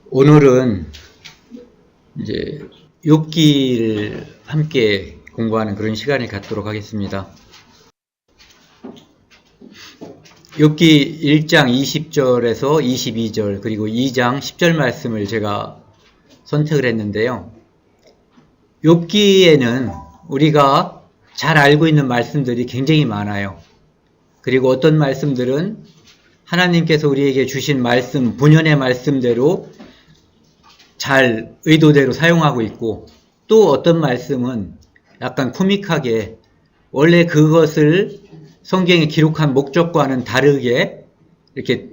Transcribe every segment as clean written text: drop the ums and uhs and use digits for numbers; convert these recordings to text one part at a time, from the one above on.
오늘은 이제 욥기를 함께 공부하는 그런 시간을 갖도록 하겠습니다. 욥기 1장 20절에서 22절 그리고 2장 10절 말씀을 제가 선택을 했는데요. 욥기에는 우리가 잘 알고 있는 말씀들이 굉장히 많아요. 그리고 어떤 말씀들은 하나님께서 우리에게 주신 말씀, 본연의 말씀대로 잘 의도대로 사용하고 있고, 또 어떤 말씀은 약간 코믹하게 원래 그것을 성경에 기록한 목적과는 다르게 이렇게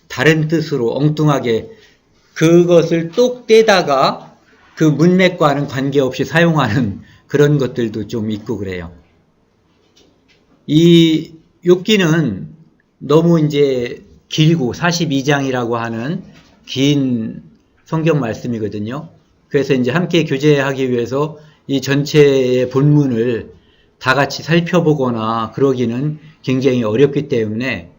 다른 뜻으로 엉뚱하게 그것을 똑 떼다가 그 문맥과는 관계없이 사용하는 그런 것들도 좀 있고 그래요. 이 욥기는 너무 이제 길고 42장이라고 하는 긴 성경 말씀이거든요. 그래서 이제 함께 교제하기 위해서 이 전체의 본문을 다 같이 살펴보거나 그러기는 굉장히 어렵기 때문에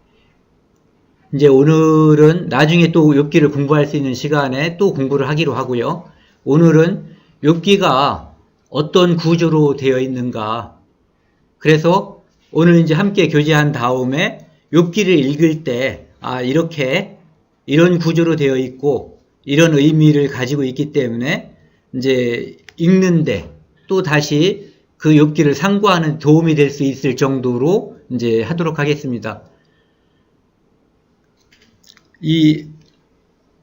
이제 오늘은 나중에 또 욥기를 공부할 수 있는 시간에 또 공부를 하기로 하고요. 오늘은 욥기가 어떤 구조로 되어 있는가. 그래서 오늘 이제 함께 교제한 다음에 욥기를 읽을 때 이렇게 이런 구조로 되어 있고 이런 의미를 가지고 있기 때문에 이제 읽는데 또 다시 그 욥기를 상고하는 도움이 될 수 있을 정도로 이제 하도록 하겠습니다.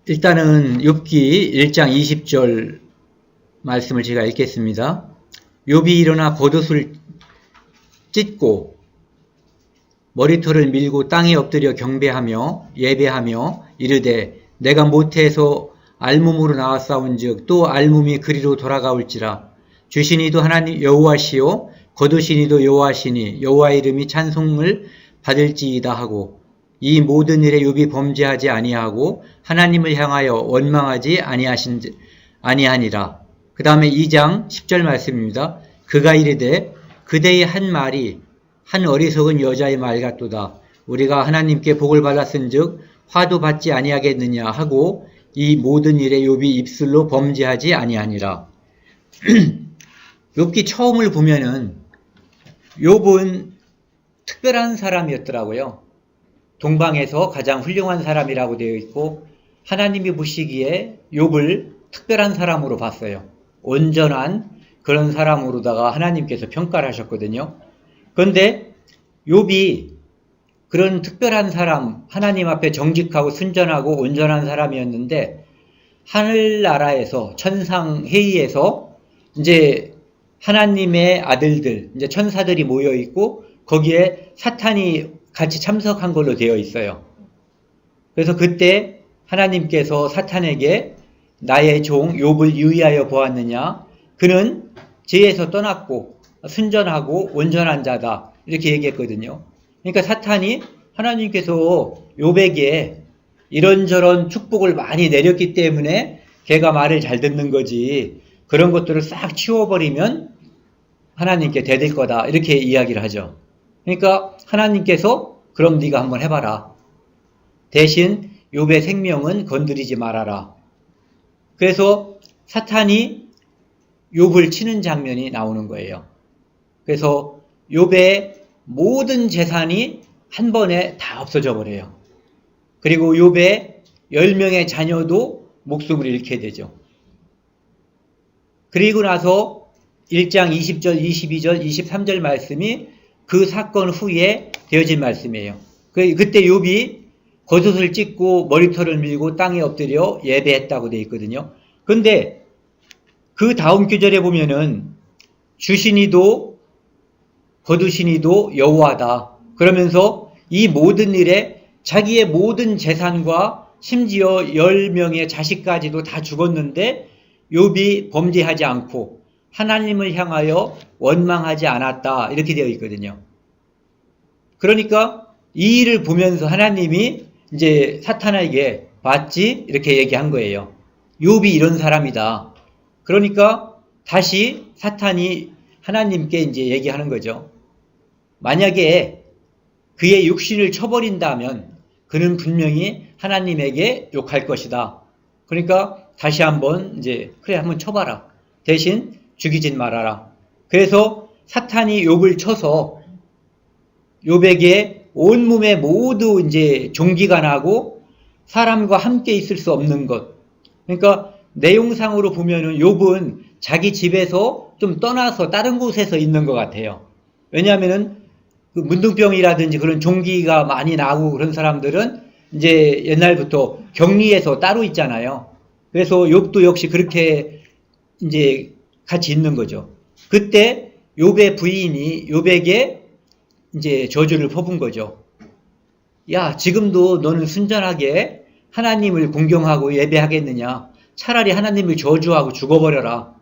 일단은 욥기 1장 20절 말씀을 제가 읽겠습니다. 욥이 일어나 겉옷을 찢고 머리털을 밀고 땅에 엎드려 경배하며 예배하며 이르되 내가 모태에서 알몸으로 나왔사온즉 또 알몸이 그리로 돌아가올지라. 주시니도 하나님 여호와시요 거두시니도 여호와시니 여호와의 이름이 찬송을 받을지이다 하고 이 모든 일에 욥이 범죄하지 아니하고 하나님을 향하여 원망하지 아니하니라. 그 다음에 2장 10절 말씀입니다. 그가 이르되 그대의 한 말이 한 어리석은 여자의 말 같도다. 우리가 하나님께 복을 받았은즉 화도 받지 아니하겠느냐 하고 이 모든 일에 욥이 입술로 범죄하지 아니하니라. 욥기 처음을 보면은 욥은 특별한 사람이었더라고요. 동방에서 가장 훌륭한 사람이라고 되어 있고 하나님이 보시기에 욥을 특별한 사람으로 봤어요. 온전한 그런 사람으로다가 하나님께서 평가를 하셨거든요. 그런데 욥이 그런 특별한 사람, 하나님 앞에 정직하고 순전하고 온전한 사람이었는데 하늘나라에서 천상회의에서 이제 하나님의 아들들, 이제 천사들이 모여 있고 거기에 사탄이 같이 참석한 걸로 되어 있어요. 그래서 그때 하나님께서 사탄에게 나의 종 욥을 유의하여 보았느냐? 그는 죄에서 떠났고 순전하고 온전한 자다. 이렇게 얘기했거든요. 그러니까 사탄이 하나님께서 욥에게 이런저런 축복을 많이 내렸기 때문에 걔가 말을 잘 듣는 거지 그런 것들을 싹 치워버리면 하나님께 대들 거다. 이렇게 이야기를 하죠. 그러니까 하나님께서 그럼 네가 한번 해봐라. 대신 욥의 생명은 건드리지 말아라. 그래서 사탄이 욥을 치는 장면이 나오는 거예요. 그래서 욥의 모든 재산이 한 번에 다 없어져 버려요. 그리고 욥의 10명의 자녀도 목숨을 잃게 되죠. 그리고 나서 1장 20절, 22절, 23절 말씀이 그 사건 후에 되어진 말씀이에요. 그때 욥이 겉옷을 찢고 머리털을 밀고 땅에 엎드려 예배했다고 되어 있거든요. 그런데 그 다음 구절에 보면은 주시니도 거두시니도 여호와다. 그러면서 이 모든 일에 자기의 모든 재산과 심지어 10명의 자식까지도 다 죽었는데 욥이 범죄하지 않고 하나님을 향하여 원망하지 않았다. 이렇게 되어 있거든요. 그러니까 이 일을 보면서 하나님이 이제 사탄에게 봤지? 이렇게 얘기한 거예요. 욥이 이런 사람이다. 그러니까 다시 사탄이 하나님께 이제 얘기하는 거죠. 만약에 그의 육신을 쳐버린다면 그는 분명히 하나님에게 욕할 것이다. 그러니까 다시 한번 이제 그래 한번 쳐봐라. 대신 죽이진 말아라. 그래서 사탄이 욥을 쳐서 욥에게 온몸에 모두 이제 종기가 나고 사람과 함께 있을 수 없는 것. 그러니까 내용상으로 보면은 욥은 자기 집에서 좀 떠나서 다른 곳에서 있는 것 같아요. 왜냐하면은 그 문둥병이라든지 그런 종기가 많이 나고 그런 사람들은 이제 옛날부터 격리해서 따로 있잖아요. 그래서 욥도 역시 그렇게 이제 같이 있는 거죠. 그때 욥의 부인이 욥에게 이제 저주를 퍼붓은 거죠. 야, 지금도 너는 순전하게 하나님을 공경하고 예배하겠느냐? 차라리 하나님을 저주하고 죽어버려라.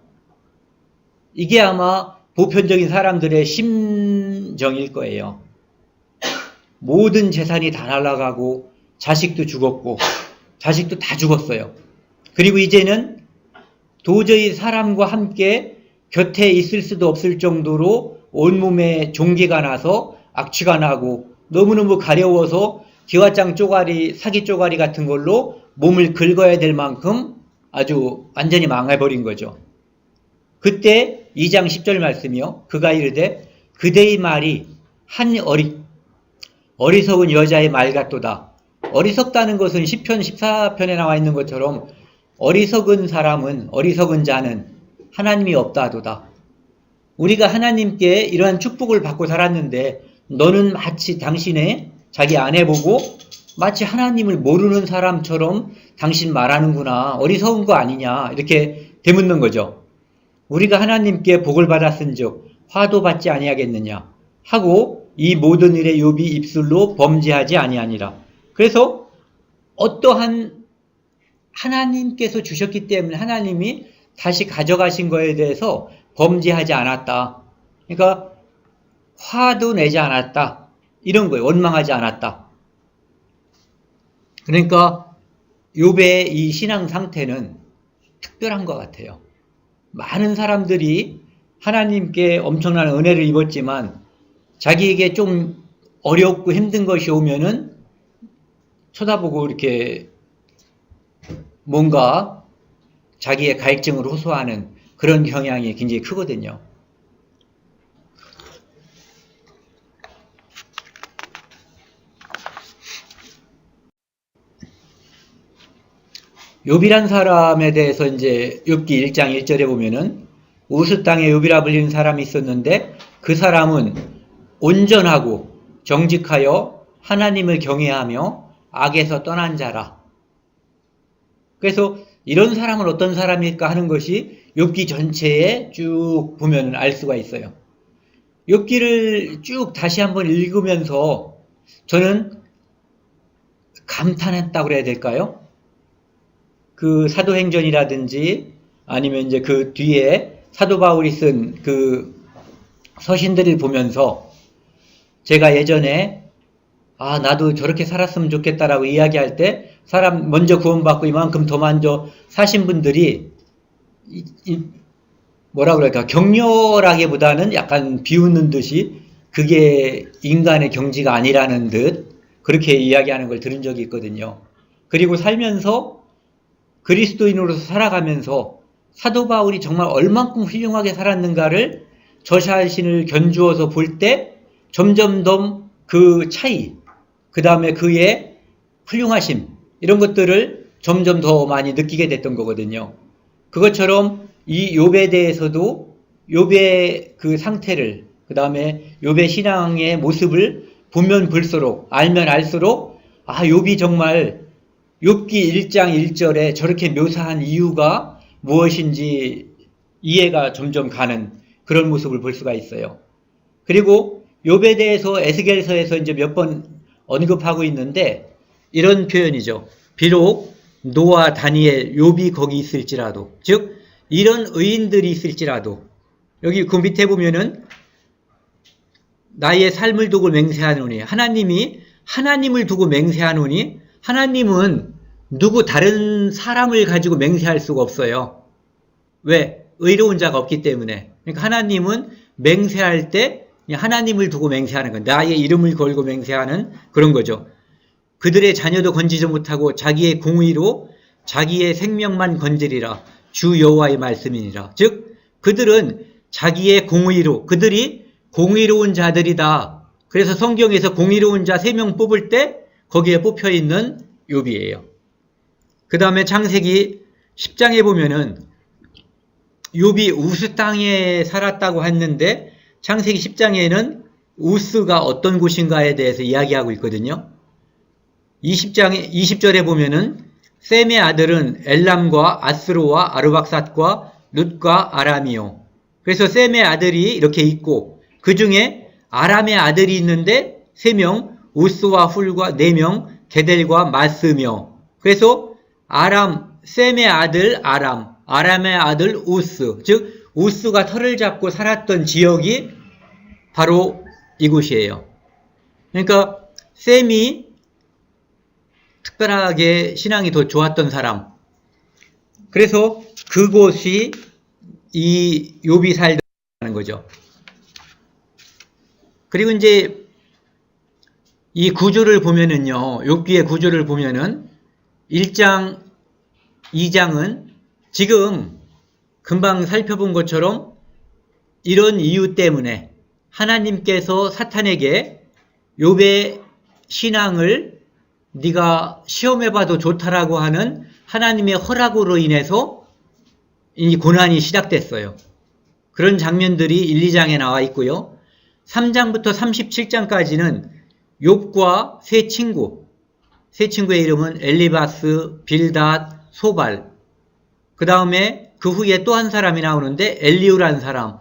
이게 아마 보편적인 사람들의 심정일 거예요. 모든 재산이 다 날아가고 자식도 죽었고 자식도 다 죽었어요. 그리고 이제는 도저히 사람과 함께 곁에 있을 수도 없을 정도로 온몸에 종기가 나서 악취가 나고 너무너무 가려워서 기와장 쪼가리, 사기 쪼가리 같은 걸로 몸을 긁어야 될 만큼 아주 완전히 망해버린 거죠. 그때 2장 10절 말씀이요. 그가 이르되 그대의 말이 한 어리석은 여자의 말 같도다. 어리석다는 것은 시편 14편에 나와 있는 것처럼 어리석은 사람은, 어리석은 자는 하나님이 없다 하도다. 우리가 하나님께 이러한 축복을 받고 살았는데 너는 마치 당신의 자기 아내 보고 마치 하나님을 모르는 사람처럼 당신 말하는구나. 어리석은 거 아니냐. 이렇게 되묻는 거죠. 우리가 하나님께 복을 받았은즉 화도 받지 아니하겠느냐 하고 이 모든 일에 욥이 입술로 범죄하지 아니하니라. 그래서 어떠한 하나님께서 주셨기 때문에 하나님이 다시 가져가신 거에 대해서 범죄하지 않았다. 그러니까 화도 내지 않았다. 이런 거예요. 원망하지 않았다. 그러니까 욥의 이 신앙 상태는 특별한 것 같아요. 많은 사람들이 하나님께 엄청난 은혜를 입었지만 자기에게 좀 어렵고 힘든 것이 오면은 쳐다보고 이렇게 뭔가 자기의 갈증을 호소하는 그런 경향이 굉장히 크거든요. 욥이란 사람에 대해서 이제 욥기 1장 1절에 보면은 우스 땅에 욥이라 불리는 사람이 있었는데 그 사람은 온전하고 정직하여 하나님을 경외하며 악에서 떠난 자라. 그래서 이런 사람은 어떤 사람일까 하는 것이 욥기 전체에 쭉 보면 알 수가 있어요. 욥기를 쭉 다시 한번 읽으면서 저는 감탄했다고 그래야 될까요? 그 사도행전이라든지 아니면 이제 그 뒤에 사도 바울이 쓴 그 서신들을 보면서 제가 예전에 나도 저렇게 살았으면 좋겠다라고 이야기할 때 사람 먼저 구원받고 이만큼 더 먼저 사신 분들이 뭐라 그럴까 격렬하기보다는 약간 비웃는 듯이 그게 인간의 경지가 아니라는 듯 그렇게 이야기하는 걸 들은 적이 있거든요. 그리고 살면서 그리스도인으로서 살아가면서 사도 바울이 정말 얼만큼 훌륭하게 살았는가를 저 자신을 견주어서 볼 때 점점 더 그 차이, 그 다음에 그의 훌륭하심 이런 것들을 점점 더 많이 느끼게 됐던 거거든요. 그것처럼 이 욥에 대해서도 욥의 그 상태를 그 다음에 욥의 신앙의 모습을 보면 볼수록 알면 알수록 욥이 정말 욥기 1장 1절에 저렇게 묘사한 이유가 무엇인지 이해가 점점 가는 그런 모습을 볼 수가 있어요. 그리고 욥에 대해서 에스겔서에서 이제 몇 번 언급하고 있는데 이런 표현이죠. 비록 노아, 다니엘, 욥이 거기 있을지라도 즉 이런 의인들이 있을지라도 여기 그 밑에 보면은 나의 삶을 두고 맹세하노니 하나님이 하나님을 두고 맹세하노니 하나님은 누구 다른 사람을 가지고 맹세할 수가 없어요. 왜? 의로운 자가 없기 때문에. 그러니까 하나님은 맹세할 때 하나님을 두고 맹세하는 건 나의 이름을 걸고 맹세하는 그런 거죠. 그들의 자녀도 건지지 못하고 자기의 공의로 자기의 생명만 건지리라. 주 여호와의 말씀이니라. 즉 그들은 자기의 공의로, 그들이 공의로운 자들이다. 그래서 성경에서 공의로운 자 3명 뽑을 때 거기에 뽑혀 있는 욥이에요. 그 다음에 창세기 10장에 보면은 욥이 우스 땅에 살았다고 했는데 창세기 10장에는 우스가 어떤 곳인가에 대해서 이야기하고 있거든요. 20절에 보면은 셈의 아들은 엘람과 아스로와 아르박삿과 룻과 아람이요. 그래서 셈의 아들이 이렇게 있고 그 중에 아람의 아들이 있는데 3명, 우스와 훌과 4명, 게델과 마스며. 그래서 셈의 아들 아람, 아람의 아들 우스, 즉 우스가 털을 잡고 살았던 지역이 바로 이곳이에요. 그러니까 셈이 특별하게 신앙이 더 좋았던 사람. 그래서 그곳이 이 욥이 살던 거죠. 그리고 이제 이 구조를 보면은요, 욥기의 구조를 보면은 1장, 2장은 지금 금방 살펴본 것처럼 이런 이유 때문에 하나님께서 사탄에게 욥의 신앙을 네가 시험해봐도 좋다라고 하는 하나님의 허락으로 인해서 이 고난이 시작됐어요. 그런 장면들이 1, 2장에 나와 있고요. 3장부터 37장까지는 욥과 세 친구의 이름은 엘리바스, 빌닷, 소발. 그 다음에 그 후에 또 한 사람이 나오는데 엘리우라는 사람.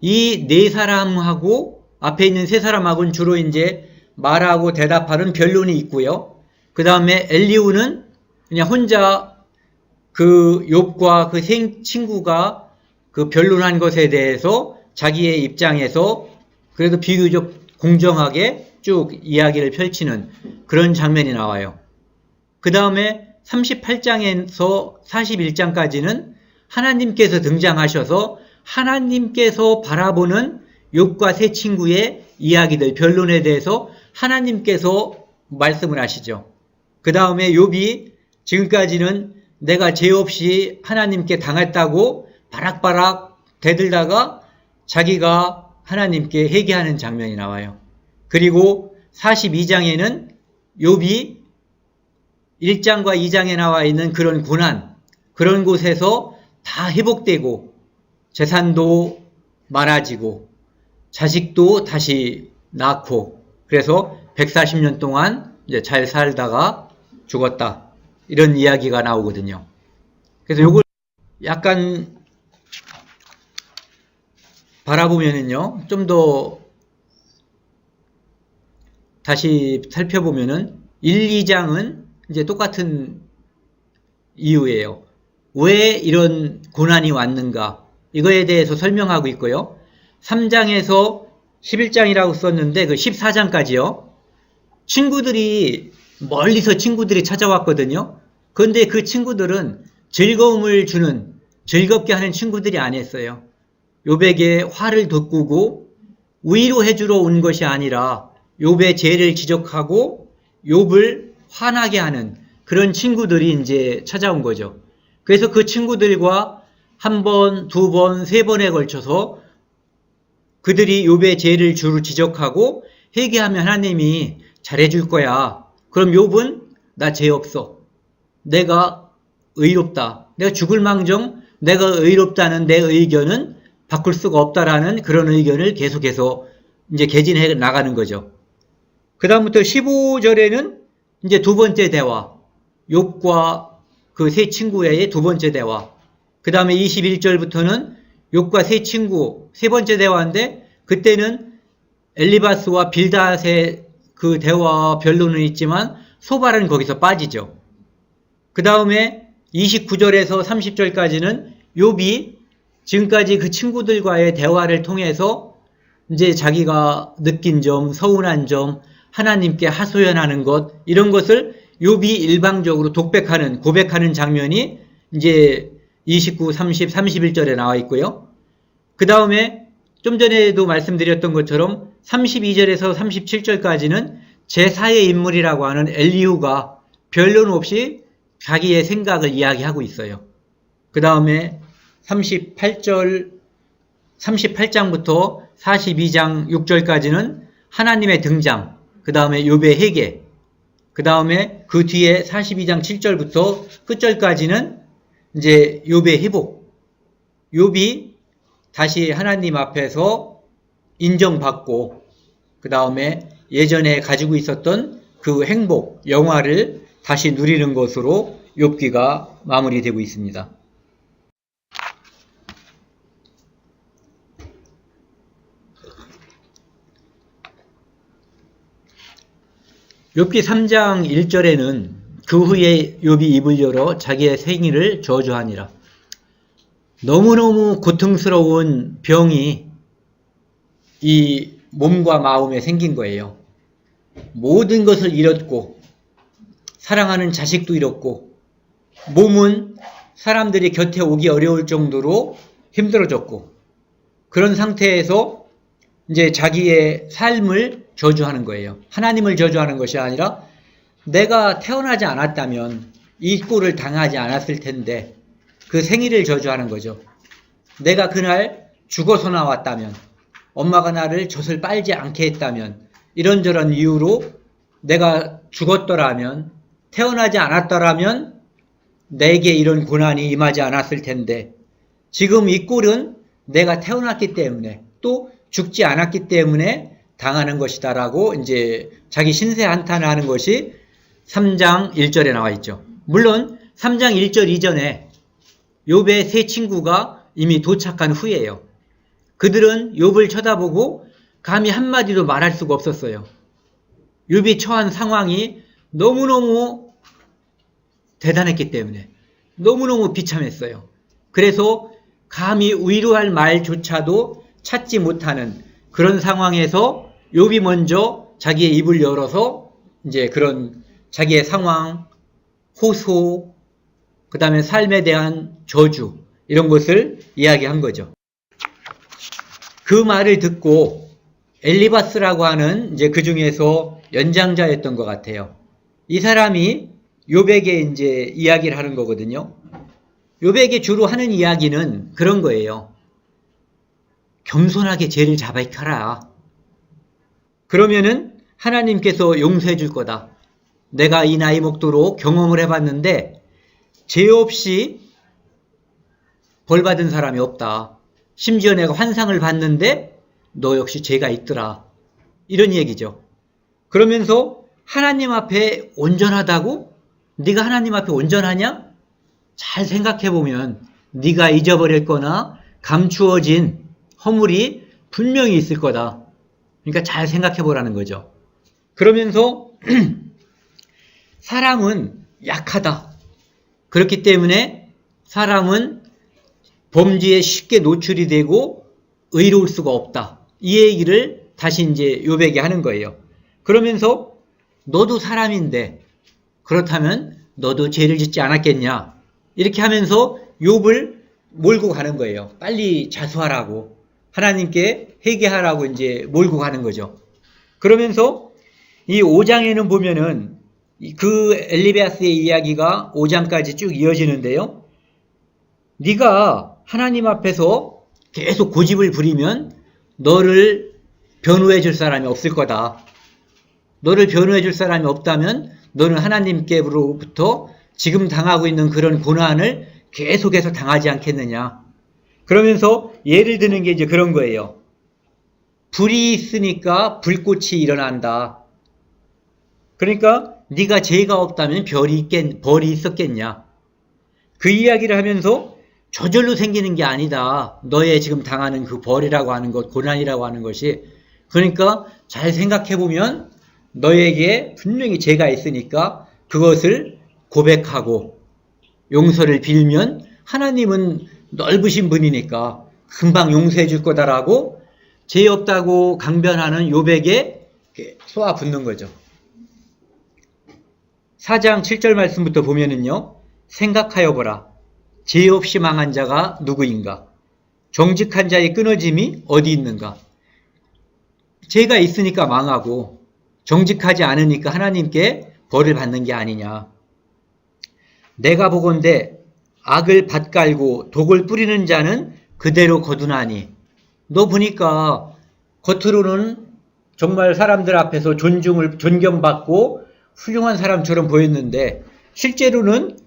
이 4사람하고 앞에 있는 3사람하고는 주로 이제 말하고 대답하는 변론이 있고요. 그 다음에 엘리우는 그냥 혼자 그 욥과 그 세 친구가 그 변론한 것에 대해서 자기의 입장에서 그래도 비교적 공정하게 쭉 이야기를 펼치는 그런 장면이 나와요. 그 다음에 38장에서 41장까지는 하나님께서 등장하셔서 하나님께서 바라보는 욥과 세 친구의 이야기들, 변론에 대해서 하나님께서 말씀을 하시죠. 그 다음에 욥이 지금까지는 내가 죄 없이 하나님께 당했다고 바락바락 대들다가 자기가 하나님께 회개하는 장면이 나와요. 그리고 42장에는 욥이 1장과 2장에 나와 있는 그런 고난, 그런 곳에서 다 회복되고 재산도 많아지고 자식도 다시 낳고 그래서 140년 동안 이제 잘 살다가 죽었다. 이런 이야기가 나오거든요. 그래서 요걸 약간 바라보면은요, 좀 더 다시 살펴보면은 1, 2장은 이제 똑같은 이유예요. 왜 이런 고난이 왔는가? 이거에 대해서 설명하고 있고요. 3장에서 11장이라고 썼는데 그 14장까지요. 멀리서 친구들이 찾아왔거든요. 그런데 그 친구들은 즐거움을 주는, 즐겁게 하는 친구들이 아니었어요. 욥에게 화를 돋구고 위로해 주러 온 것이 아니라 욥의 죄를 지적하고 욥을 화나게 하는 그런 친구들이 이제 찾아온 거죠. 그래서 그 친구들과 한 번, 두 번, 세 번에 걸쳐서 그들이 욥의 죄를 주로 지적하고 회개하면 하나님이 잘해줄 거야. 그럼 욥은 나 죄 없어. 내가 의롭다. 내가 죽을 망정 내가 의롭다는 내 의견은 바꿀 수가 없다라는 그런 의견을 계속해서 이제 개진해 나가는 거죠. 그 다음부터 15절에는 이제 두 번째 대화. 욥과 그 세 친구의 두 번째 대화. 그 다음에 21절부터는 욥과 세 친구 세 번째 대화인데 그때는 엘리바스와 빌닷의 그 대화 변론은 있지만 소발은 거기서 빠지죠. 그 다음에 29절에서 30절까지는 욥이 지금까지 그 친구들과의 대화를 통해서 이제 자기가 느낀 점, 서운한 점, 하나님께 하소연하는 것 이런 것을 욥이 일방적으로 고백하는 장면이 이제 29, 30, 31절에 나와 있고요. 그 다음에 좀 전에도 말씀드렸던 것처럼 32절에서 37절까지는 제4의 인물이라고 하는 엘리후가 변론 없이 자기의 생각을 이야기하고 있어요. 그 다음에 38장부터 42장 6절까지는 하나님의 등장, 그 다음에 욥의 회개, 그 다음에 그 뒤에 42장 7절부터 끝절까지는 이제 욥의 회복. 욥이 다시 하나님 앞에서 인정받고, 그 다음에 예전에 가지고 있었던 그 행복, 영화를 다시 누리는 것으로 욥기가 마무리되고 있습니다. 욥기 3장 1절에는 그 후에 욥이 입을 열어 자기의 생일을 저주하니라. 너무너무 고통스러운 병이 이 몸과 마음에 생긴 거예요. 모든 것을 잃었고 사랑하는 자식도 잃었고 몸은 사람들이 곁에 오기 어려울 정도로 힘들어졌고 그런 상태에서 이제 자기의 삶을 저주하는 거예요. 하나님을 저주하는 것이 아니라 내가 태어나지 않았다면 이 꼴을 당하지 않았을 텐데 그 생일을 저주하는 거죠. 내가 그날 죽어서 나왔다면, 엄마가 나를 젖을 빨지 않게 했다면, 이런저런 이유로 내가 죽었더라면, 태어나지 않았더라면 내게 이런 고난이 임하지 않았을 텐데 지금 이 꼴은 내가 태어났기 때문에 또 죽지 않았기 때문에 당하는 것이다라고 이제 자기 신세 한탄을 하는 것이 3장 1절에 나와 있죠. 물론 3장 1절 이전에 욥의 세 친구가 이미 도착한 후예요. 그들은 욥을 쳐다보고 감히 한마디도 말할 수가 없었어요. 욥이 처한 상황이 너무너무 대단했기 때문에 너무너무 비참했어요. 그래서 감히 위로할 말조차도 찾지 못하는 그런 상황에서 욥이 먼저 자기의 입을 열어서 이제 그런 자기의 상황, 호소, 그 다음에 삶에 대한 저주 이런 것을 이야기한 거죠. 그 말을 듣고 엘리바스라고 하는 이제 그 중에서 연장자였던 것 같아요. 이 사람이 욥에게 이제 이야기를 하는 거거든요. 욥에게 주로 하는 이야기는 그런 거예요. 겸손하게 죄를 자백하라. 그러면은 하나님께서 용서해 줄 거다. 내가 이 나이 먹도록 경험을 해봤는데 죄 없이 벌 받은 사람이 없다. 심지어 내가 환상을 봤는데 너 역시 죄가 있더라. 이런 얘기죠. 그러면서 하나님 앞에 온전하다고? 네가 하나님 앞에 온전하냐? 잘 생각해보면 네가 잊어버렸거나 감추어진 허물이 분명히 있을 거다. 그러니까 잘 생각해보라는 거죠. 그러면서 사람은 약하다. 그렇기 때문에 사람은 범죄에 쉽게 노출이 되고 의로울 수가 없다. 이 얘기를 다시 이제 욥에게 하는 거예요. 그러면서 너도 사람인데 그렇다면 너도 죄를 짓지 않았겠냐? 이렇게 하면서 욥을 몰고 가는 거예요. 빨리 자수하라고 하나님께 회개하라고 이제 몰고 가는 거죠. 그러면서 이 5장에는 보면은 그 엘리바스의 이야기가 5장까지 쭉 이어지는데요. 네가 하나님 앞에서 계속 고집을 부리면 너를 변호해 줄 사람이 없을 거다. 너를 변호해 줄 사람이 없다면 너는 하나님께로부터 지금 당하고 있는 그런 고난을 계속해서 당하지 않겠느냐. 그러면서 예를 드는 게 이제 그런 거예요. 불이 있으니까 불꽃이 일어난다. 그러니까 네가 죄가 없다면 벌이 있었겠냐. 그 이야기를 하면서 저절로 생기는 게 아니다. 너의 지금 당하는 그 벌이라고 하는 것, 고난이라고 하는 것이. 그러니까 잘 생각해보면 너에게 분명히 죄가 있으니까 그것을 고백하고 용서를 빌면 하나님은 넓으신 분이니까 금방 용서해 줄 거다라고 죄 없다고 강변하는 욥에게 쏘아 붙는 거죠. 4장 7절 말씀부터 보면은요. 생각하여 보라. 죄 없이 망한 자가 누구인가? 정직한 자의 끊어짐이 어디 있는가? 죄가 있으니까 망하고 정직하지 않으니까 하나님께 벌을 받는 게 아니냐. 내가 보건대 악을 밭갈고 독을 뿌리는 자는 그대로 거두나니. 너 보니까 겉으로는 정말 사람들 앞에서 존경받고 훌륭한 사람처럼 보였는데 실제로는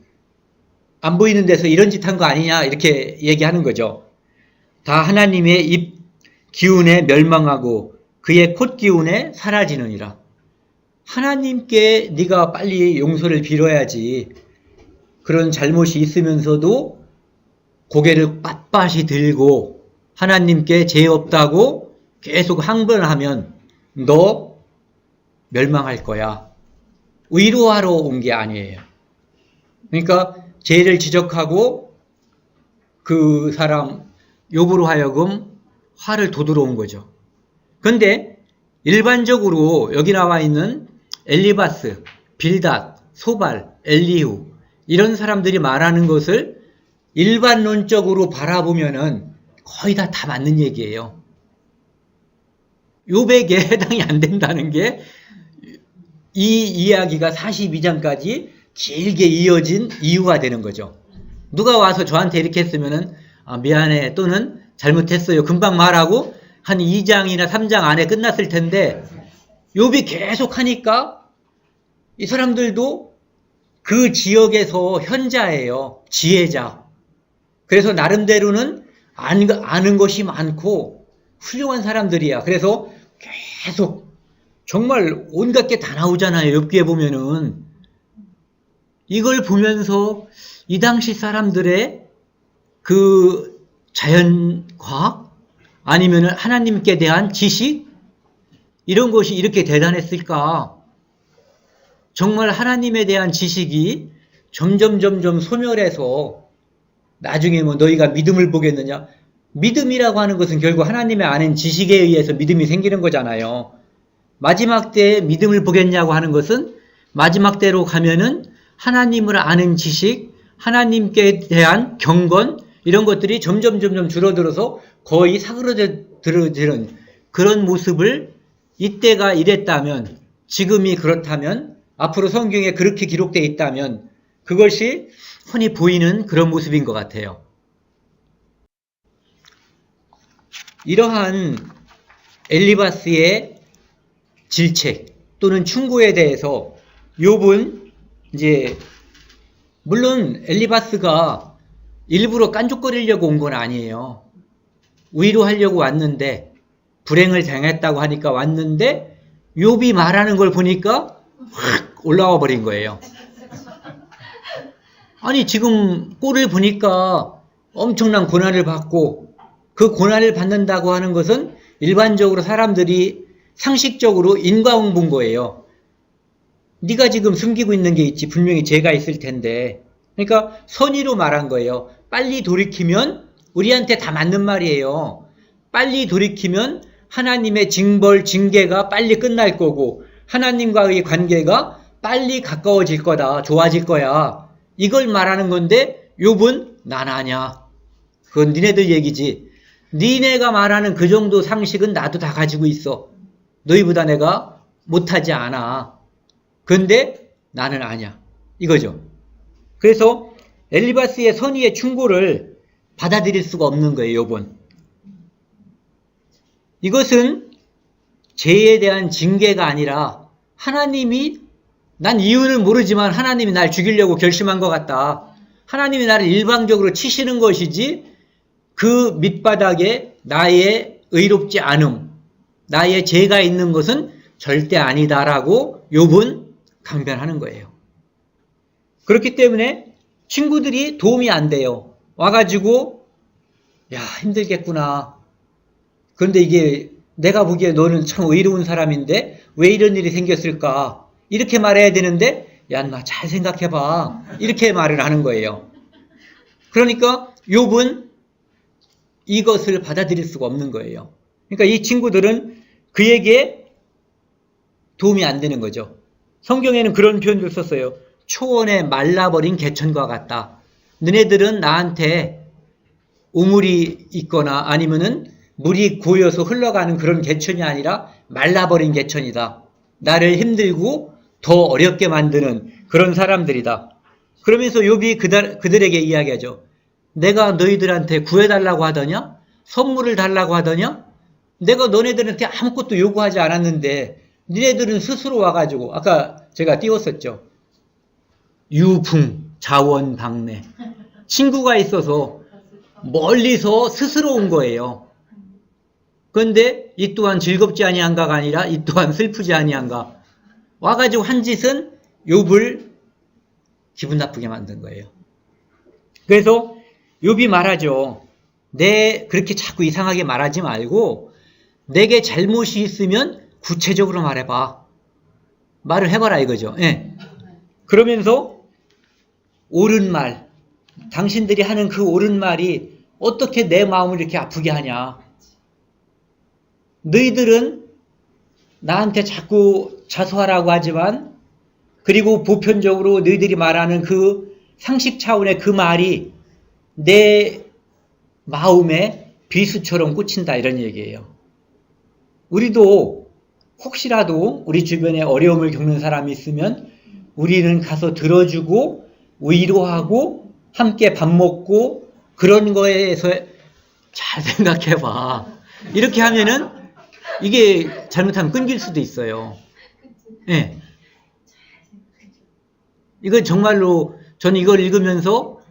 안 보이는 데서 이런 짓 한 거 아니냐 이렇게 얘기하는 거죠. 다 하나님의 입 기운에 멸망하고 그의 콧 기운에 사라지느니라. 하나님께 네가 빨리 용서를 빌어야지. 그런 잘못이 있으면서도 고개를 빳빳이 들고 하나님께 죄 없다고 계속 항변하면 너 멸망할 거야. 위로하러 온 게 아니에요. 그러니까 죄를 지적하고 그 사람 욥으로 하여금 화를 돋우러 온 거죠. 그런데 일반적으로 여기 나와 있는 엘리바스, 빌닷, 소발, 엘리후 이런 사람들이 말하는 것을 일반론적으로 바라보면은 거의 다 맞는 얘기예요. 욥에게 해당이 안 된다는 게 이 이야기가 42장까지 길게 이어진 이유가 되는 거죠. 누가 와서 저한테 이렇게 했으면은 미안해 또는 잘못했어요. 금방 말하고 한 2장이나 3장 안에 끝났을 텐데 욥이 계속 하니까 이 사람들도 그 지역에서 현자예요. 지혜자. 그래서 나름대로는 아는 것이 많고 훌륭한 사람들이야. 그래서 계속 정말 온갖 게 다 나오잖아요. 욥기에 보면은. 이걸 보면서 이 당시 사람들의 그 자연과학 아니면 하나님께 대한 지식 이런 것이 이렇게 대단했을까? 정말 하나님에 대한 지식이 점점 소멸해서 나중에 뭐 너희가 믿음을 보겠느냐? 믿음이라고 하는 것은 결국 하나님의 아는 지식에 의해서 믿음이 생기는 거잖아요. 마지막 때에 믿음을 보겠냐고 하는 것은 마지막 때로 가면은 하나님을 아는 지식, 하나님께 대한 경건 이런 것들이 점점 줄어들어서 거의 사그러드는 그런 모습을 이때가 이랬다면 지금이 그렇다면 앞으로 성경에 그렇게 기록되어 있다면 그것이 흔히 보이는 그런 모습인 것 같아요. 이러한 엘리바스의 질책 또는 충고에 대해서 욥은 이제 물론 엘리바스가 일부러 깐족거리려고 온 건 아니에요. 위로하려고 왔는데 불행을 당했다고 하니까 왔는데 욥이 말하는 걸 보니까 확 올라와 버린 거예요. 아니 지금 꼴을 보니까 엄청난 고난을 받고 그 고난을 받는다고 하는 것은 일반적으로 사람들이 상식적으로 인과응보인 거예요. 네가 지금 숨기고 있는 게 있지 분명히 죄가 있을 텐데 그러니까 선의로 말한 거예요. 빨리 돌이키면 우리한테 다 맞는 말이에요. 빨리 돌이키면 하나님의 징벌, 징계가 빨리 끝날 거고 하나님과의 관계가 빨리 가까워질 거다. 좋아질 거야. 이걸 말하는 건데 욥은 난 아냐. 그건 니네들 얘기지. 니네가 말하는 그 정도 상식은 나도 다 가지고 있어. 너희보다 내가 못하지 않아. 그런데 나는 아냐. 이거죠. 그래서 엘리바스의 선의의 충고를 받아들일 수가 없는 거예요. 욥은. 이것은 죄에 대한 징계가 아니라 하나님이 난 이유는 모르지만 하나님이 날 죽이려고 결심한 것 같다. 하나님이 나를 일방적으로 치시는 것이지 그 밑바닥에 나의 의롭지 않음, 나의 죄가 있는 것은 절대 아니다라고 욥은 강변하는 거예요. 그렇기 때문에 친구들이 도움이 안 돼요. 와가지고 야 힘들겠구나. 그런데 이게 내가 보기에 너는 참 의로운 사람인데 왜 이런 일이 생겼을까? 이렇게 말해야 되는데 야 나 잘 생각해봐. 이렇게 말을 하는 거예요. 그러니까 욥은 이것을 받아들일 수가 없는 거예요. 그러니까 이 친구들은 그에게 도움이 안 되는 거죠. 성경에는 그런 표현을 썼어요. 초원에 말라버린 개천과 같다. 너네들은 나한테 우물이 있거나 아니면은 물이 고여서 흘러가는 그런 개천이 아니라 말라버린 개천이다. 나를 힘들고 더 어렵게 만드는 그런 사람들이다. 그러면서 욥이 그들에게 이야기하죠. 내가 너희들한테 구해달라고 하더냐? 선물을 달라고 하더냐? 내가 너네들한테 아무것도 요구하지 않았는데 니네들은 스스로 와가지고 아까 제가 띄웠었죠. 유붕, 자원방래. 친구가 있어서 멀리서 스스로 온 거예요. 그런데 이 또한 즐겁지 아니한가가 아니라 이 또한 슬프지 아니한가. 와가지고 한 짓은 욥을 기분 나쁘게 만든 거예요. 그래서 욥이 말하죠. 그렇게 자꾸 이상하게 말하지 말고 내게 잘못이 있으면 구체적으로 말해봐. 말을 해봐라 이거죠. 예. 그러면서 옳은 말, 당신들이 하는 그 옳은 말이 어떻게 내 마음을 이렇게 아프게 하냐. 너희들은 나한테 자꾸 자수하라고 하지만 그리고 보편적으로 너희들이 말하는 그 상식 차원의 그 말이 내 마음에 비수처럼 꽂힌다 이런 얘기예요. 우리도 혹시라도 우리 주변에 어려움을 겪는 사람이 있으면 우리는 가서 들어주고 위로하고 함께 밥 먹고 그런 거에서 잘 생각해봐. 이렇게 하면은 이게 잘못하면 끊길 수도 있어요. 예. 이건 정말로 저는 이걸 읽으면서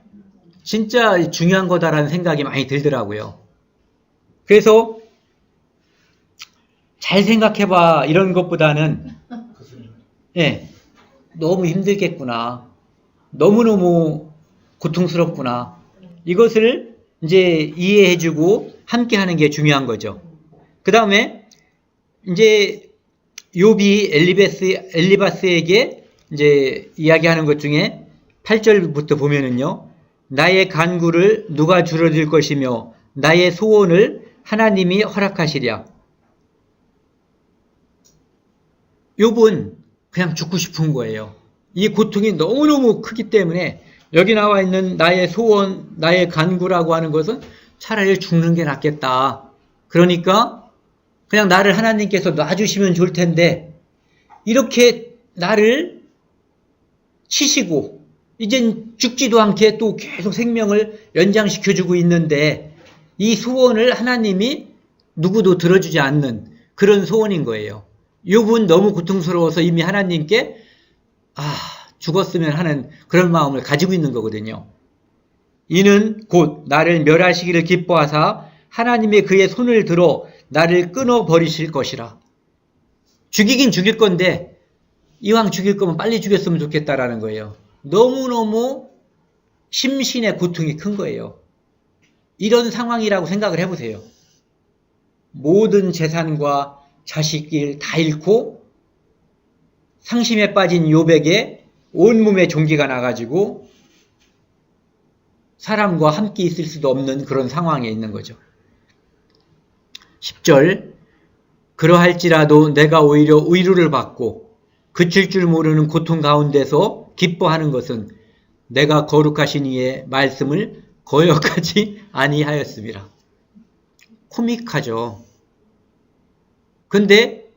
진짜 중요한 거다라는 생각이 많이 들더라고요. 그래서 잘 생각해봐 이런 것보다는 예, 너무 힘들겠구나. 너무너무 고통스럽구나. 이것을 이제 이해해주고 함께 하는 게 중요한 거죠. 그 다음에 이제 욥이 엘리바스에게 이제 이야기하는 것 중에 8절부터 보면은요. 나의 간구를 누가 줄어들 것이며 나의 소원을 하나님이 허락하시랴. 욥은 그냥 죽고 싶은 거예요. 이 고통이 너무너무 크기 때문에 여기 나와 있는 나의 소원, 나의 간구라고 하는 것은 차라리 죽는 게 낫겠다. 그러니까 그냥 나를 하나님께서 놔주시면 좋을 텐데 이렇게 나를 치시고 이젠 죽지도 않게 또 계속 생명을 연장시켜주고 있는데 이 소원을 하나님이 누구도 들어주지 않는 그런 소원인 거예요. 욥은 너무 고통스러워서 이미 하나님께 죽었으면 하는 그런 마음을 가지고 있는 거거든요. 이는 곧 나를 멸하시기를 기뻐하사 하나님의 그의 손을 들어 나를 끊어버리실 것이라. 죽이긴 죽일 건데 이왕 죽일 거면 빨리 죽였으면 좋겠다라는 거예요. 너무너무 심신의 고통이 큰 거예요. 이런 상황이라고 생각을 해보세요. 모든 재산과 자식을 다 잃고 상심에 빠진 욥에게 온몸에 종기가 나가지고 사람과 함께 있을 수도 없는 그런 상황에 있는 거죠. 10절 그러할지라도 내가 오히려 위로를 받고 그칠 줄 모르는 고통 가운데서 기뻐하는 것은 내가 거룩하신 이의 말씀을 거역하지 아니하였습니다. 코믹하죠. 근데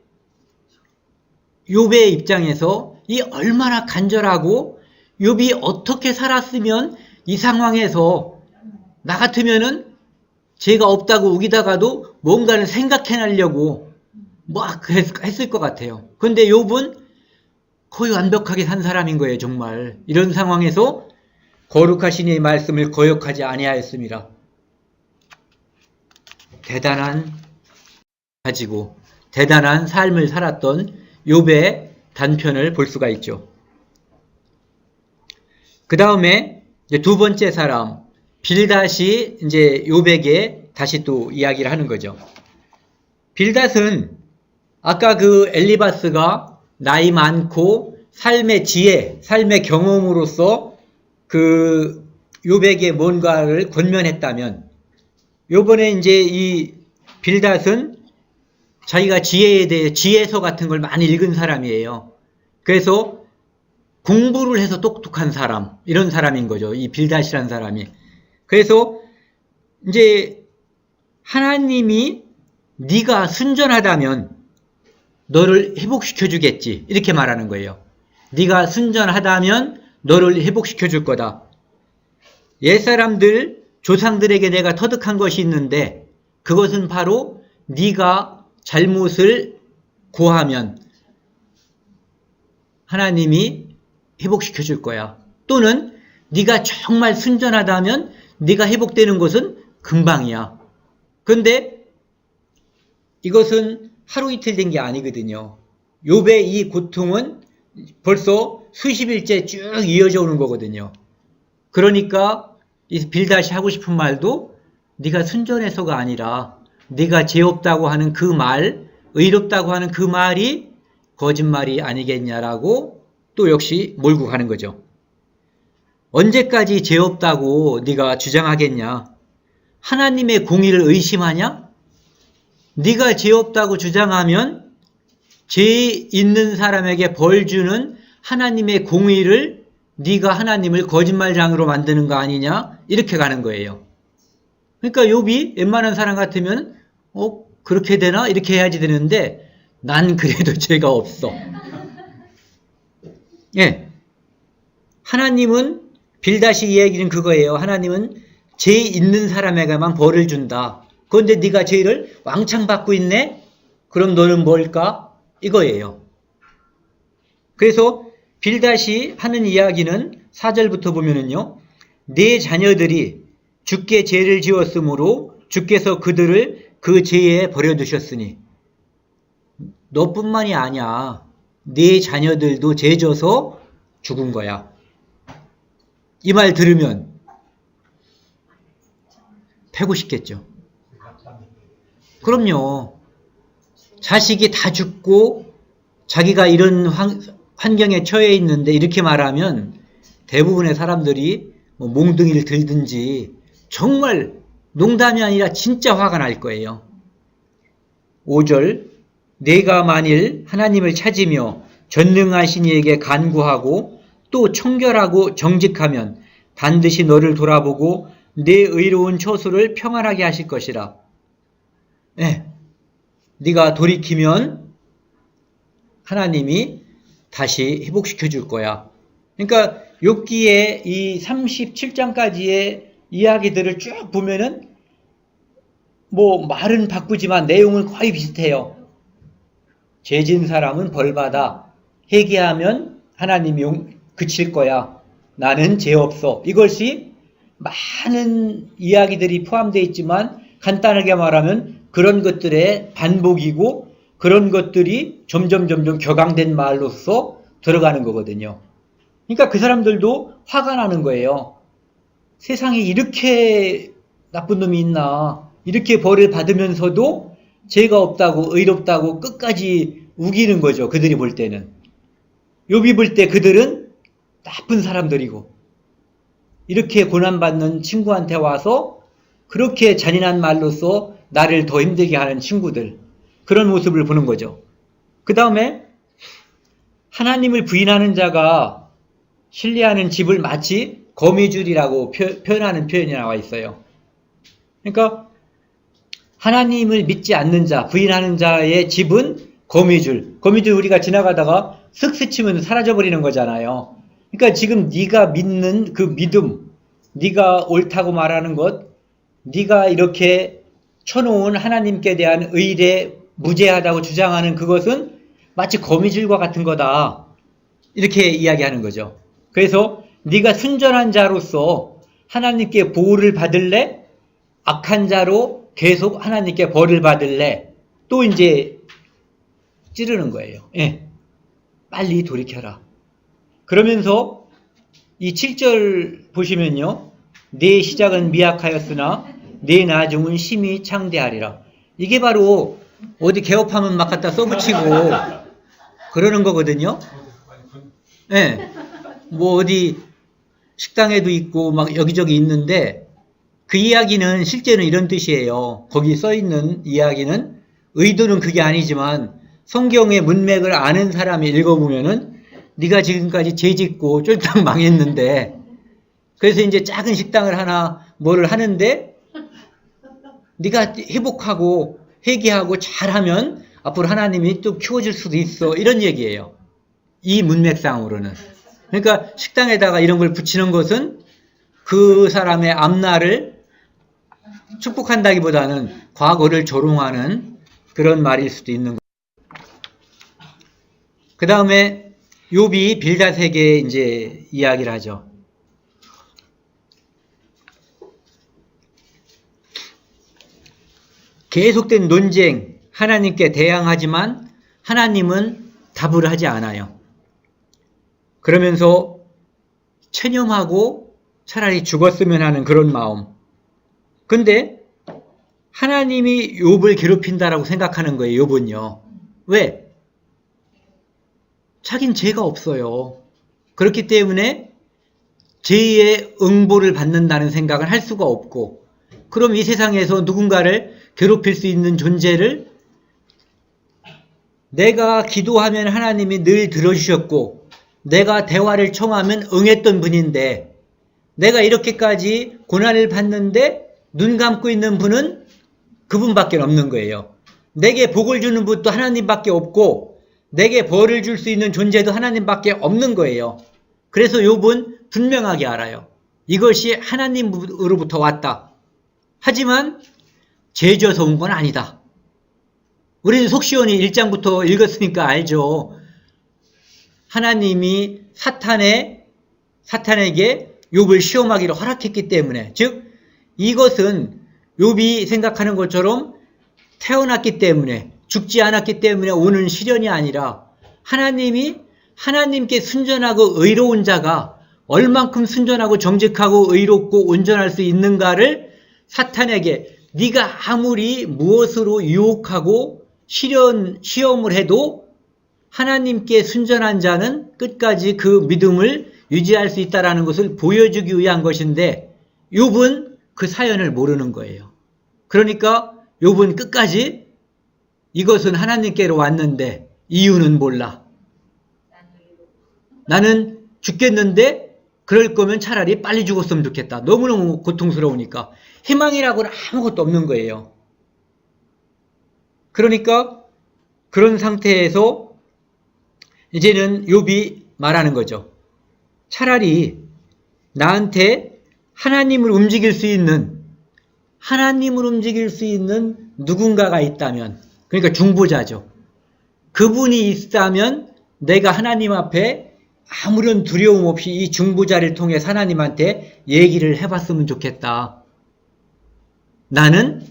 욥의 입장에서 이 얼마나 간절하고 욥이 어떻게 살았으면 이 상황에서 나 같으면은 죄가 없다고 우기다가도 뭔가를 생각해내려고 막 했을 것 같아요. 근데 욥은 거의 완벽하게 산 사람인 거예요. 정말 이런 상황에서 거룩하신 이의 말씀을 거역하지 아니하였습니다. 대단한 삶을 살았던 욥의 단편을 볼 수가 있죠. 그 다음에 두 번째 사람 빌닷이 이제 욥에게 다시 또 이야기를 하는 거죠. 빌닷은 아까 그 엘리바스가 나이 많고 삶의 지혜, 삶의 경험으로서 그 욥에게 뭔가를 권면했다면, 요번에 이제 이 빌닷은 자기가 지혜에 대해 지혜서 같은 걸 많이 읽은 사람이에요. 그래서 공부를 해서 똑똑한 사람, 이런 사람인 거죠. 이 빌닷이라는 사람이. 그래서 이제 하나님이 네가 순전하다면 너를 회복시켜 주겠지, 이렇게 말하는 거예요. 네가 순전하다면 너를 회복시켜 줄 거다. 옛사람들, 조상들에게 내가 터득한 것이 있는데 그것은 바로 네가 잘못을 고하면 하나님이 회복시켜 줄 거야. 또는 네가 정말 순전하다면 네가 회복되는 것은 금방이야. 그런데 이것은 하루 이틀 된 게 아니거든요. 욥의 이 고통은 벌써 수십일째 쭉 이어져 오는 거거든요. 그러니까 이 빌닷이 하고 싶은 말도 네가 순전해서가 아니라 네가 죄 없다고 하는 그 말, 의롭다고 하는 그 말이 거짓말이 아니겠냐라고 또 역시 몰고 가는 거죠. 언제까지 죄 없다고 네가 주장하겠냐? 하나님의 공의를 의심하냐? 네가 죄 없다고 주장하면 죄 있는 사람에게 벌 주는 하나님의 공의를 네가 하나님을 거짓말장으로 만드는 거 아니냐? 이렇게 가는 거예요. 그러니까 욥이 웬만한 사람 같으면 그렇게 되나? 이렇게 해야지 되는데 난 그래도 죄가 없어. 예. 하나님은 빌닷이 이야기는 그거예요. 하나님은 죄 있는 사람에게만 벌을 준다. 그런데 네가 죄를 왕창 받고 있네? 그럼 너는 뭘까? 이거예요. 그래서 빌닷이 하는 이야기는 4절부터 보면은요. 내 자녀들이 주께 죄를 지었으므로 주께서 그들을 그 죄에 버려두셨으니 너뿐만이 아니야. 네 자녀들도 죄 져서 죽은 거야. 이 말 들으면 패고 싶겠죠. 그럼요. 자식이 다 죽고 자기가 이런 환경에 처해 있는데 이렇게 말하면 대부분의 사람들이 몽둥이를 들든지 정말 농담이 아니라 진짜 화가 날 거예요. 5절 내가 만일 하나님을 찾으며 전능하신 이에게 간구하고 또 청결하고 정직하면 반드시 너를 돌아보고 내 의로운 처소를 평안하게 하실 것이라. 네. 네가 돌이키면 하나님이 다시 회복시켜 줄 거야. 그러니까 욥기의 이 37장까지의 이야기들을 쭉 보면은 말은 바꾸지만 내용은 거의 비슷해요. 죄진 사람은 벌받아. 회개하면 하나님이 그칠 거야. 나는 죄 없어. 이것이 많은 이야기들이 포함되어 있지만 간단하게 말하면 그런 것들의 반복이고 그런 것들이 점점 격앙된 말로서 들어가는 거거든요. 그러니까 그 사람들도 화가 나는 거예요. 세상에 이렇게 나쁜 놈이 있나. 이렇게 벌을 받으면서도 죄가 없다고 의롭다고 끝까지 우기는 거죠. 그들이 볼 때는. 욥이 볼 때 그들은 나쁜 사람들이고 이렇게 고난받는 친구한테 와서 그렇게 잔인한 말로써 나를 더 힘들게 하는 친구들. 그런 모습을 보는 거죠. 그 다음에 하나님을 부인하는 자가 신뢰하는 집을 마치 거미줄이라고 표현하는 표현이 나와 있어요. 그러니까 하나님을 믿지 않는 자, 부인하는 자의 집은 거미줄. 거미줄 우리가 지나가다가 슥 스치면 사라져버리는 거잖아요. 그러니까 지금 네가 믿는 그 믿음, 네가 옳다고 말하는 것, 네가 이렇게 쳐놓은 하나님께 대한 의례, 무죄하다고 주장하는 그것은 마치 거미줄과 같은 거다. 이렇게 이야기하는 거죠. 그래서 네가 순전한 자로서 하나님께 보호를 받을래? 악한 자로 계속 하나님께 벌을 받을래? 또 이제 찌르는 거예요. 예. 빨리 돌이켜라. 그러면서 이 7절 보시면요. 내 시작은 미약하였으나 내 나중은 심히 창대하리라. 이게 바로 어디 개업하면 막 갖다 써붙이고 그러는 거거든요. 예. 어디 식당에도 있고 막 여기저기 있는데 그 이야기는 실제는 이런 뜻이에요. 거기 써 있는 이야기는 의도는 그게 아니지만 성경의 문맥을 아는 사람이 읽어보면은 네가 지금까지 죄짓고 쫄딱 망했는데 그래서 이제 작은 식당을 하나 뭐를 하는데 네가 회복하고 회개하고 잘하면 앞으로 하나님이 또 키워줄 수도 있어. 이런 얘기예요. 이 문맥상으로는. 그러니까 식당에다가 이런 걸 붙이는 것은 그 사람의 앞날을 축복한다기보다는 과거를 조롱하는 그런 말일 수도 있는 거예요. 그 다음에 욥이 빌닷에게 이제 이야기를 하죠. 계속된 논쟁, 하나님께 대항하지만 하나님은 답을 하지 않아요. 그러면서 체념하고 차라리 죽었으면 하는 그런 마음. 근데 하나님이 욥을 괴롭힌다라고 생각하는 거예요. 욥은요. 왜? 자긴 죄가 없어요. 그렇기 때문에 죄의 응보를 받는다는 생각을 할 수가 없고, 그럼 이 세상에서 누군가를 괴롭힐 수 있는 존재를 내가 기도하면 하나님이 늘 들어주셨고 내가 대화를 청하면 응했던 분인데 내가 이렇게까지 고난을 받는데 눈 감고 있는 분은 그분밖에 없는 거예요. 내게 복을 주는 분도 하나님밖에 없고 내게 벌을 줄 수 있는 존재도 하나님밖에 없는 거예요. 그래서 욥은 분명하게 알아요. 이것이 하나님으로부터 왔다. 하지만 죄져서 온 건 아니다. 우리는 속시원히 1장부터 읽었으니까 알죠. 하나님이 사탄에게 욥을 시험하기를 허락했기 때문에, 즉 이것은 욥이 생각하는 것처럼 태어났기 때문에, 죽지 않았기 때문에 오는 시련이 아니라 하나님이 하나님께 순전하고 의로운 자가 얼만큼 순전하고 정직하고 의롭고 온전할 수 있는가를 사탄에게 네가 아무리 무엇으로 유혹하고 시험을 해도 하나님께 순전한 자는 끝까지 그 믿음을 유지할 수 있다는 것을 보여주기 위한 것인데 욥은 그 사연을 모르는 거예요. 그러니까 욥은 끝까지 이것은 하나님께로 왔는데 이유는 몰라. 나는 죽겠는데 그럴 거면 차라리 빨리 죽었으면 좋겠다. 너무너무 고통스러우니까. 희망이라고는 아무것도 없는 거예요. 그러니까 그런 상태에서 이제는 욥이 말하는 거죠. 차라리 나한테 하나님을 움직일 수 있는 누군가가 있다면, 그러니까 중보자죠. 그분이 있다면 내가 하나님 앞에 아무런 두려움 없이 이 중보자를 통해 하나님한테 얘기를 해봤으면 좋겠다. 나는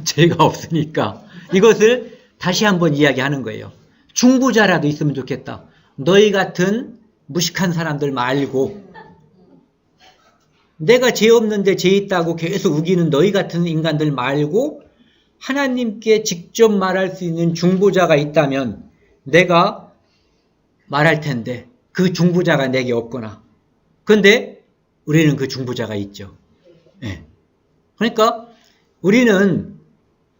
죄가 없으니까. 이것을 다시 한번 이야기하는 거예요. 중보자라도 있으면 좋겠다. 너희 같은 무식한 사람들 말고, 내가 죄 없는데 죄 있다고 계속 우기는 너희 같은 인간들 말고 하나님께 직접 말할 수 있는 중보자가 있다면 내가 말할 텐데 그 중보자가 내게 없거나. 그런데 우리는 그 중보자가 있죠. 네. 그러니까 우리는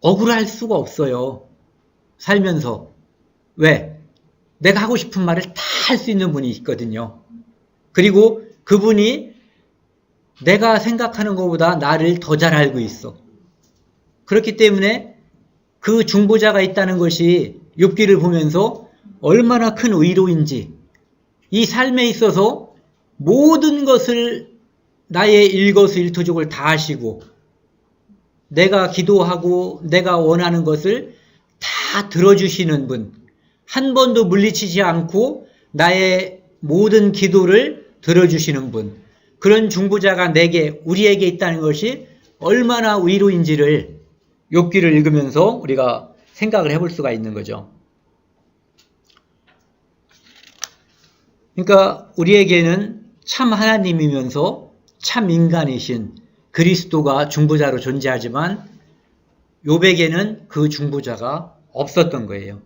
억울할 수가 없어요. 살면서. 왜? 내가 하고 싶은 말을 다 할 수 있는 분이 있거든요. 그리고 그분이 내가 생각하는 것보다 나를 더 잘 알고 있어. 그렇기 때문에 그 중보자가 있다는 것이 욥기를 보면서 얼마나 큰 의로인지, 이 삶에 있어서 모든 것을 나의 일거수일투족을 다 하시고 내가 기도하고 내가 원하는 것을 다 들어주시는 분, 한 번도 물리치지 않고 나의 모든 기도를 들어주시는 분, 그런 중보자가 우리에게 있다는 것이 얼마나 위로인지를 욥기를 읽으면서 우리가 생각을 해볼 수가 있는 거죠. 그러니까 우리에게는 참 하나님이면서 참 인간이신 그리스도가 중보자로 존재하지만 욥에게는 그 중보자가 없었던 거예요.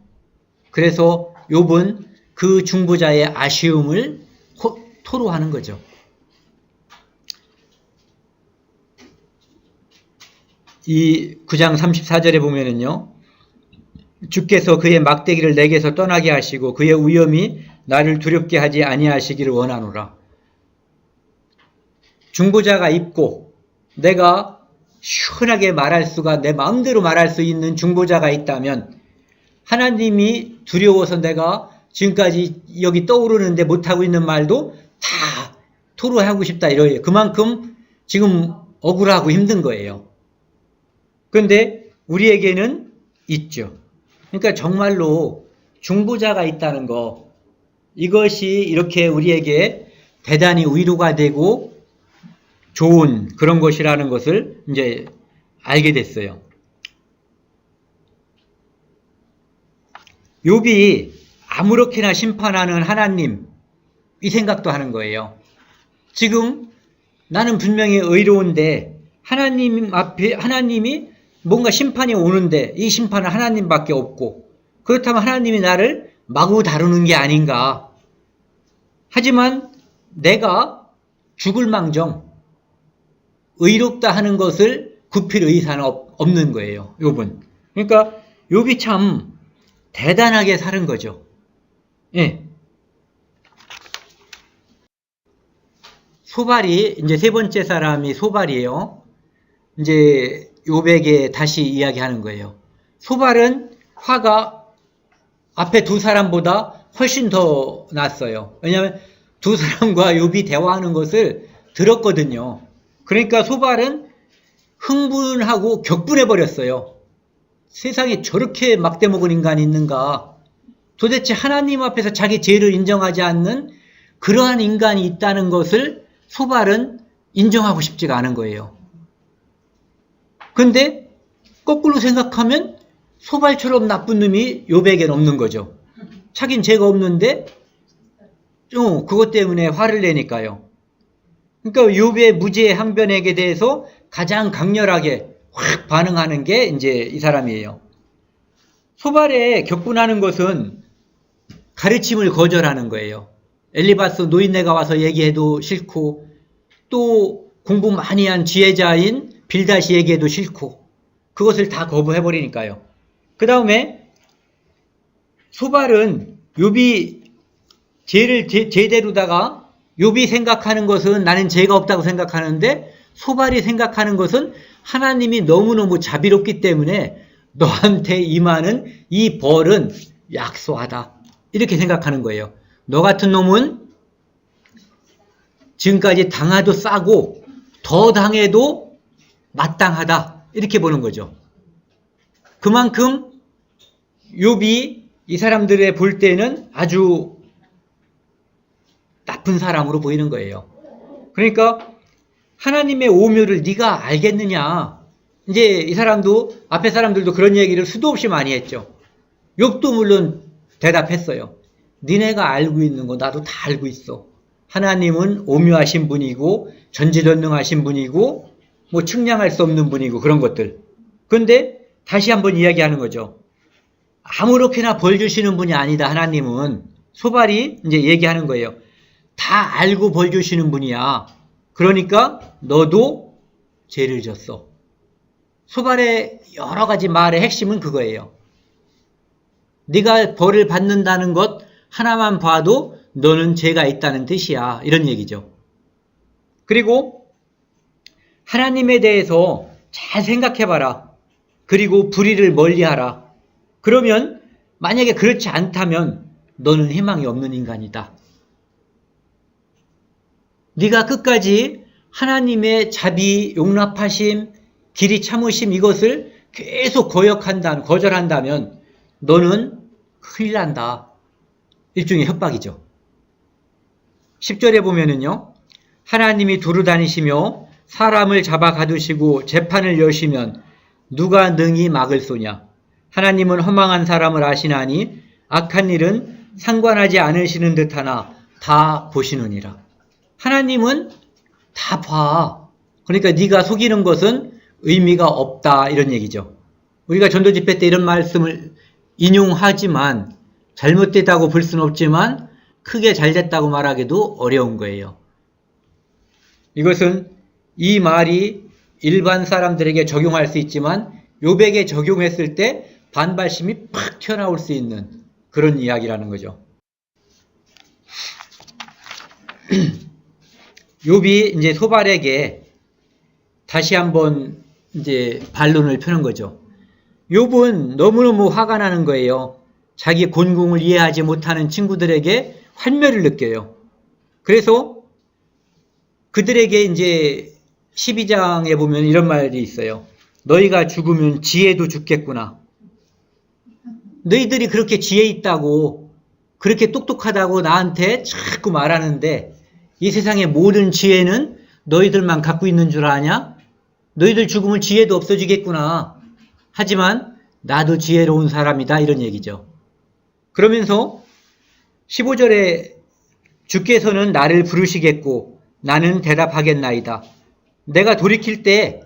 그래서 욥은 그 중보자의 아쉬움을 토로하는 거죠. 이 9장 34절에 보면은요, 주께서 그의 막대기를 내게서 떠나게 하시고 그의 위엄이 나를 두렵게 하지 아니하시기를 원하노라. 중보자가 있고 내가 시원하게 말할 수가, 내 마음대로 말할 수 있는 중보자가 있다면 하나님이 두려워서 내가 지금까지 여기 떠오르는데 못하고 있는 말도 다 토로하고 싶다 이래요. 그만큼 지금 억울하고 힘든 거예요. 그런데 우리에게는 있죠. 그러니까 정말로 중보자가 있다는 거, 이것이 이렇게 우리에게 대단히 위로가 되고 좋은 그런 것이라는 것을 이제 알게 됐어요. 욥이 아무렇게나 심판하는 하나님, 이 생각도 하는 거예요. 지금 나는 분명히 의로운데 하나님 앞에 하나님이 뭔가 심판이 오는데 이 심판은 하나님밖에 없고, 그렇다면 하나님이 나를 마구 다루는 게 아닌가. 하지만 내가 죽을 망정 의롭다 하는 것을 굽힐 의사는 없는 거예요. 욥은. 그러니까 욥이 참 대단하게 사는 거죠. 예. 소발이 이제 세 번째 사람이 소발이에요. 이제 욥에게 다시 이야기하는 거예요. 소발은 화가 앞에 두 사람보다 훨씬 더 났어요. 왜냐하면 두 사람과 욥이 대화하는 것을 들었거든요. 그러니까 소발은 흥분하고 격분해 버렸어요. 세상에 저렇게 막대먹은 인간이 있는가? 도대체 하나님 앞에서 자기 죄를 인정하지 않는 그러한 인간이 있다는 것을 소발은 인정하고 싶지가 않은 거예요. 근데 거꾸로 생각하면 소발처럼 나쁜 놈이 욥에겐 없는 거죠. 자긴 죄가 없는데 그것 때문에 화를 내니까요. 그러니까 욥의 무죄 항변에게 대해서 가장 강렬하게 확 반응하는 게 이제 이 사람이에요. 소발에 격분하는 것은 가르침을 거절하는 거예요. 엘리바스 노인네가 와서 얘기해도 싫고, 또 공부 많이 한 지혜자인 빌닷이 얘기해도 싫고, 그것을 다 거부해버리니까요. 그 다음에 소발은 욥이 죄를 제대로다가 욥이 생각하는 것은 나는 죄가 없다고 생각하는데, 소발이 생각하는 것은 하나님이 너무너무 자비롭기 때문에 너한테 임하는 이 벌은 약소하다, 이렇게 생각하는 거예요. 너 같은 놈은 지금까지 당해도 싸고 더 당해도 마땅하다, 이렇게 보는 거죠. 그만큼 욥이 이 사람들의 볼 때는 아주 나쁜 사람으로 보이는 거예요. 그러니까 하나님의 오묘를 네가 알겠느냐. 이제 이 사람도, 앞에 사람들도 그런 얘기를 수도 없이 많이 했죠. 욥도 물론 대답했어요. 니네가 알고 있는 거 나도 다 알고 있어. 하나님은 오묘하신 분이고 전지전능하신 분이고 뭐 측량할 수 없는 분이고 그런 것들. 그런데 다시 한번 이야기하는 거죠. 아무렇게나 벌 주시는 분이 아니다. 하나님은. 소발이 이제 얘기하는 거예요. 다 알고 벌 주시는 분이야. 그러니까 너도 죄를 졌어. 소발의 여러 가지 말의 핵심은 그거예요. 네가 벌을 받는다는 것 하나만 봐도 너는 죄가 있다는 뜻이야. 이런 얘기죠. 그리고 하나님에 대해서 잘 생각해봐라. 그리고 불의를 멀리하라. 그러면 만약에 그렇지 않다면 너는 희망이 없는 인간이다. 네가 끝까지 하나님의 자비, 용납하심, 길이 참으심, 이것을 계속 거절한다면 너는 큰일 난다. 일종의 협박이죠. 10절에 보면은요, 하나님이 두루 다니시며 사람을 잡아 가두시고 재판을 여시면 누가 능히 막을 소냐. 하나님은 허망한 사람을 아시나니 악한 일은 상관하지 않으시는 듯하나 다 보시느니라. 하나님은 다 봐. 그러니까 네가 속이는 것은 의미가 없다, 이런 얘기죠. 우리가 전도 집회 때 이런 말씀을 인용하지만 잘못됐다고 볼 수는 없지만 크게 잘됐다고 말하기도 어려운 거예요. 이것은 이 말이 일반 사람들에게 적용할 수 있지만 욥에게 적용했을 때 반발심이 팍 튀어나올 수 있는 그런 이야기라는 거죠. 욥이 이제 소발에게 다시 한번 이제 반론을 펴는 거죠. 욥은 너무너무 화가 나는 거예요. 자기 곤궁을 이해하지 못하는 친구들에게 환멸을 느껴요. 그래서 그들에게 이제 12장에 보면 이런 말이 있어요. 너희가 죽으면 지혜도 죽겠구나. 너희들이 그렇게 지혜 있다고, 그렇게 똑똑하다고 나한테 자꾸 말하는데 이 세상의 모든 지혜는 너희들만 갖고 있는 줄 아냐? 너희들 죽으면 지혜도 없어지겠구나. 하지만 나도 지혜로운 사람이다, 이런 얘기죠. 그러면서 15절에 주께서는 나를 부르시겠고 나는 대답하겠나이다. 내가 돌이킬 때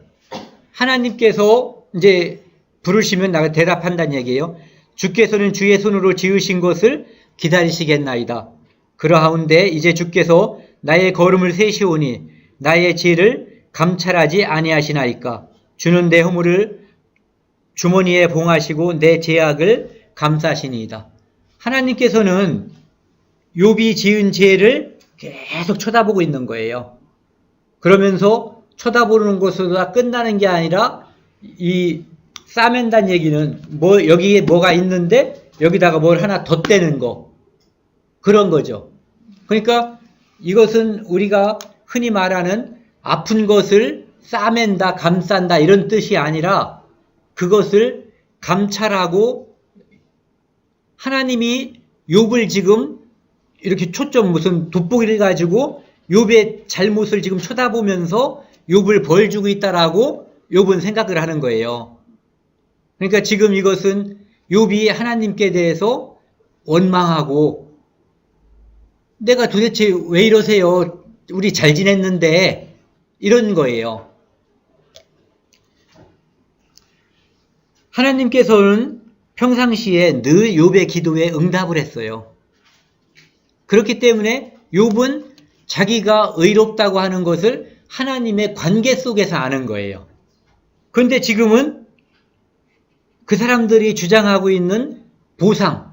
하나님께서 이제 부르시면 나가 대답한다는 얘기예요. 주께서는 주의 손으로 지으신 것을 기다리시겠나이다. 그러하운데 이제 주께서 나의 걸음을 세시오니 나의 죄를 감찰하지 아니하시나이까. 주는 내 허물을 주머니에 봉하시고 내 죄악을 감싸시니이다. 하나님께서는 욥이 지은 죄를 계속 쳐다보고 있는 거예요. 그러면서 쳐다보는 것으로 끝나는 게 아니라 이 싸맨다는 얘기는 여기에 뭐가 있는데 여기다가 뭘 하나 덧대는 거, 그런 거죠. 그러니까 이것은 우리가 흔히 말하는 아픈 것을 싸맨다, 감싼다 이런 뜻이 아니라 그것을 감찰하고 하나님이 욥을 지금 이렇게 초점 무슨 돋보기를 가지고 욥의 잘못을 지금 쳐다보면서 욥을 벌 주고 있다라고 욥은 생각을 하는 거예요. 그러니까 지금 이것은 욥이 하나님께 대해서 원망하고 내가 도대체 왜 이러세요? 우리 잘 지냈는데 이런 거예요. 하나님께서는 평상시에 늘 욥의 기도에 응답을 했어요. 그렇기 때문에 욥은 자기가 의롭다고 하는 것을 하나님의 관계 속에서 아는 거예요. 그런데 지금은 그 사람들이 주장하고 있는 보상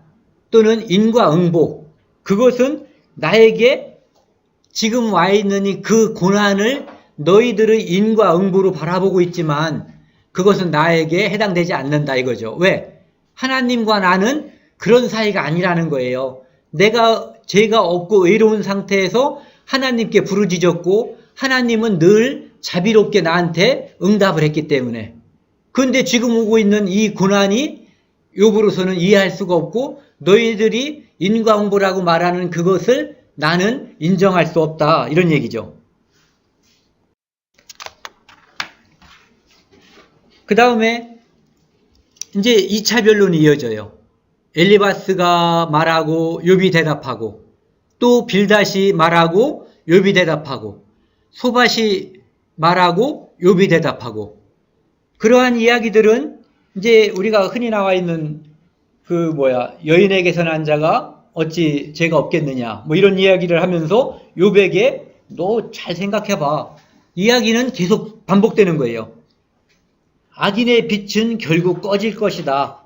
또는 인과응보, 그것은 나에게 지금 와 있는 이 그 고난을 너희들의 인과응보로 바라보고 있지만 그것은 나에게 해당되지 않는다 이거죠. 왜? 하나님과 나는 그런 사이가 아니라는 거예요. 내가 죄가 없고 의로운 상태에서 하나님께 부르짖었고 하나님은 늘 자비롭게 나한테 응답을 했기 때문에. 그런데 지금 오고 있는 이 고난이 욥으로서는 이해할 수가 없고 너희들이 인과응보라고 말하는 그것을 나는 인정할 수 없다, 이런 얘기죠. 그 다음에 이제 2차 변론이 이어져요. 엘리바스가 말하고 욥이 대답하고 또 빌닷이 말하고 욥이 대답하고 소밧이 말하고 욥이 대답하고, 그러한 이야기들은 이제 우리가 흔히 나와 있는 여인에게서 난 자가 어찌 죄가 없겠느냐 이런 이야기를 하면서 욥에게 너 잘 생각해봐. 이야기는 계속 반복되는 거예요. 악인의 빛은 결국 꺼질 것이다.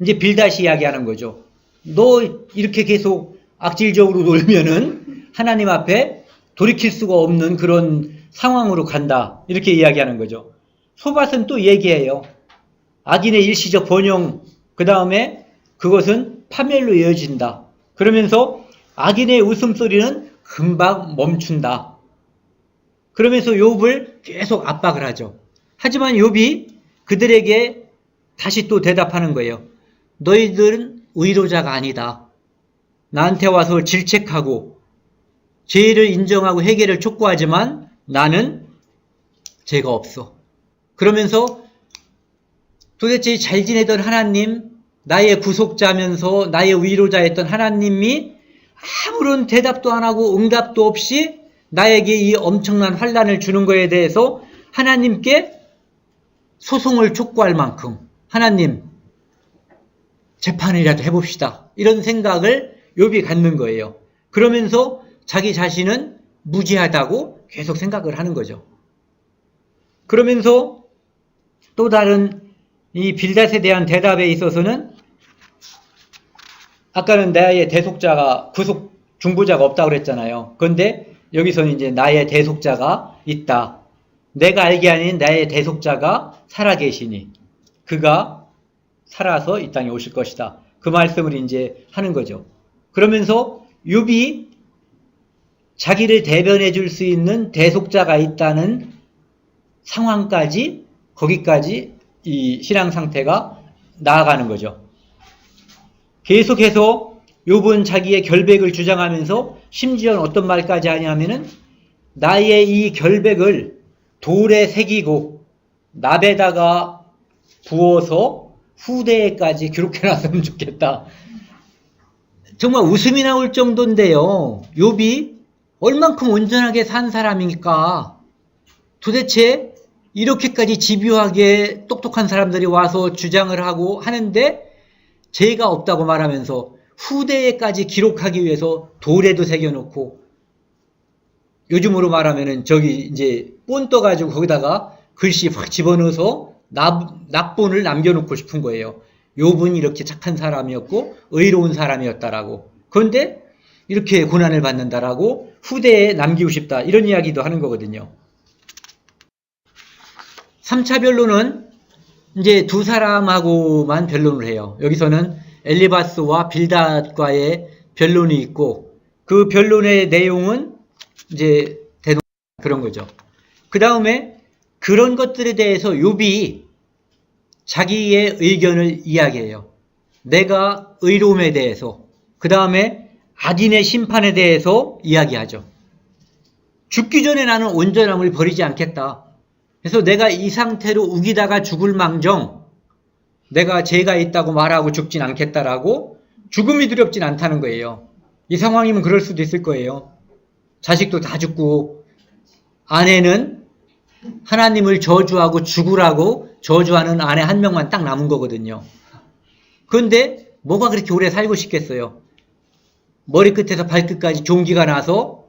이제 빌닷이 이야기하는 거죠. 너 이렇게 계속 악질적으로 놀면은 하나님 앞에 돌이킬 수가 없는 그런 상황으로 간다. 이렇게 이야기하는 거죠. 소밧은 또 얘기해요. 악인의 일시적 번영, 그 다음에 그것은 파멸로 이어진다. 그러면서 악인의 웃음소리는 금방 멈춘다. 그러면서 욥을 계속 압박을 하죠. 하지만 욥이 그들에게 다시 또 대답하는 거예요. 너희들은 의로자가 아니다. 나한테 와서 질책하고 죄를 인정하고 회개를 촉구하지만 나는 죄가 없어. 그러면서 도대체 잘 지내던 하나님, 나의 구속자면서 나의 위로자였던 하나님이 아무런 대답도 안 하고 응답도 없이 나에게 이 엄청난 환난을 주는 것에 대해서 하나님께 소송을 촉구할 만큼 하나님 재판이라도 해봅시다, 이런 생각을 욥이 갖는 거예요. 그러면서 자기 자신은 무지하다고 계속 생각을 하는 거죠. 그러면서 또 다른 이 빌닷에 대한 대답에 있어서는 아까는 나의 대속자가 구속 중보자가 없다고 그랬잖아요. 그런데 여기서는 이제 나의 대속자가 있다. 내가 알게 아닌 나의 대속자가 살아계시니 그가 살아서 이 땅에 오실 것이다. 그 말씀을 이제 하는 거죠. 그러면서 욥이 자기를 대변해 줄 수 있는 대속자가 있다는 상황까지, 거기까지 이 신앙 상태가 나아가는 거죠. 계속해서 욥은 자기의 결백을 주장하면서 심지어는 어떤 말까지 하냐면은 나의 이 결백을 돌에 새기고 납에다가 부어서 후대에까지 기록해놨으면 좋겠다. 정말 웃음이 나올 정도인데요. 욥이 얼만큼 온전하게 산 사람이니까 도대체 이렇게까지 집요하게 똑똑한 사람들이 와서 주장을 하고 하는데 죄가 없다고 말하면서 후대에까지 기록하기 위해서 돌에도 새겨놓고, 요즘으로 말하면은 저기 이제 본 떠가지고 거기다가 글씨 확 집어넣어서 납본을 남겨놓고 싶은 거예요. 욥은 이렇게 착한 사람이었고 의로운 사람이었다라고. 그런데 이렇게 고난을 받는다라고 후대에 남기고 싶다, 이런 이야기도 하는 거거든요. 3차 변론은 이제 두 사람하고만 변론을 해요. 여기서는 엘리바스와 빌닷과의 변론이 있고, 그 변론의 내용은 이제 그런 거죠. 그 다음에 그런 것들에 대해서 욥이 자기의 의견을 이야기해요. 내가 의로움에 대해서, 그 다음에 악인의 심판에 대해서 이야기하죠. 죽기 전에 나는 온전함을 버리지 않겠다. 그래서 내가 이 상태로 우기다가 죽을 망정 내가 죄가 있다고 말하고 죽진 않겠다라고, 죽음이 두렵진 않다는 거예요. 이 상황이면 그럴 수도 있을 거예요. 자식도 다 죽고 아내는 하나님을 저주하고 죽으라고 저주하는 아내 한 명만 딱 남은 거거든요. 그런데 뭐가 그렇게 오래 살고 싶겠어요. 머리끝에서 발끝까지 종기가 나서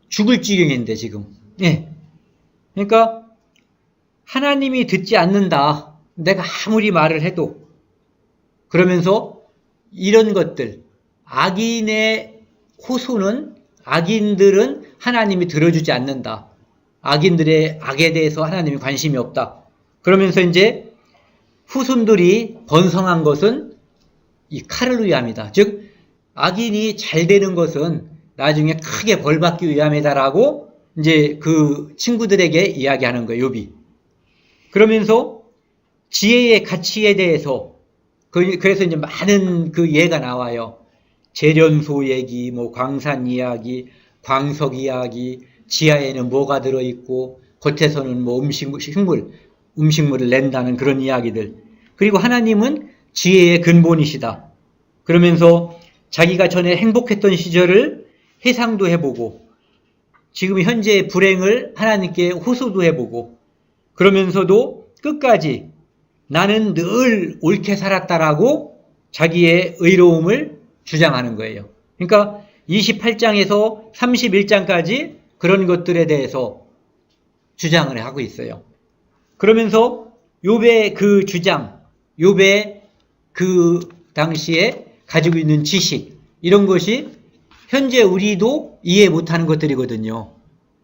죽을 지경인데 지금. 예. 그러니까 하나님이 듣지 않는다. 내가 아무리 말을 해도. 그러면서 이런 것들, 악인의 호소는, 악인들은 하나님이 들어주지 않는다. 악인들의 악에 대해서 하나님이 관심이 없다. 그러면서 이제 후손들이 번성한 것은 이 칼을 위함이다. 즉 악인이 잘 되는 것은 나중에 크게 벌받기 위함이다라고 이제 그 친구들에게 이야기하는 거예요, 욥이. 그러면서 지혜의 가치에 대해서, 그래서 이제 많은 그 예가 나와요. 재련소 얘기, 뭐 광산 이야기, 광석 이야기, 지하에는 뭐가 들어있고 겉에서는 뭐 음식물을 낸다는 그런 이야기들. 그리고 하나님은 지혜의 근본이시다. 그러면서 자기가 전에 행복했던 시절을 회상도 해보고 지금 현재의 불행을 하나님께 호소도 해보고, 그러면서도 끝까지 나는 늘 옳게 살았다라고 자기의 의로움을 주장하는 거예요. 그러니까 28장에서 31장까지 그런 것들에 대해서 주장을 하고 있어요. 그러면서 욥의 그 주장, 욥의 그 당시에 가지고 있는 지식, 이런 것이 현재 우리도 이해 못하는 것들이거든요.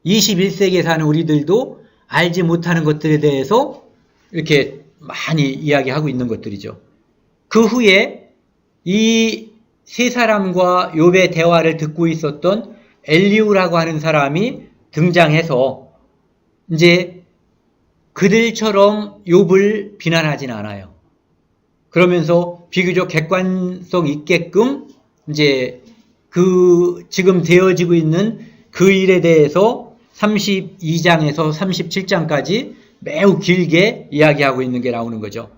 21세기에 사는 우리들도 알지 못하는 것들에 대해서 이렇게 많이 이야기하고 있는 것들이죠. 그 후에 이 세 사람과 욥의 대화를 듣고 있었던 엘리후라고 하는 사람이 등장해서 이제 그들처럼 욥을 비난하진 않아요. 그러면서 비교적 객관성 있게끔 이제 그 지금 되어지고 있는 그 일에 대해서 32장에서 37장까지 매우 길게 이야기하고 있는 게 나오는 거죠.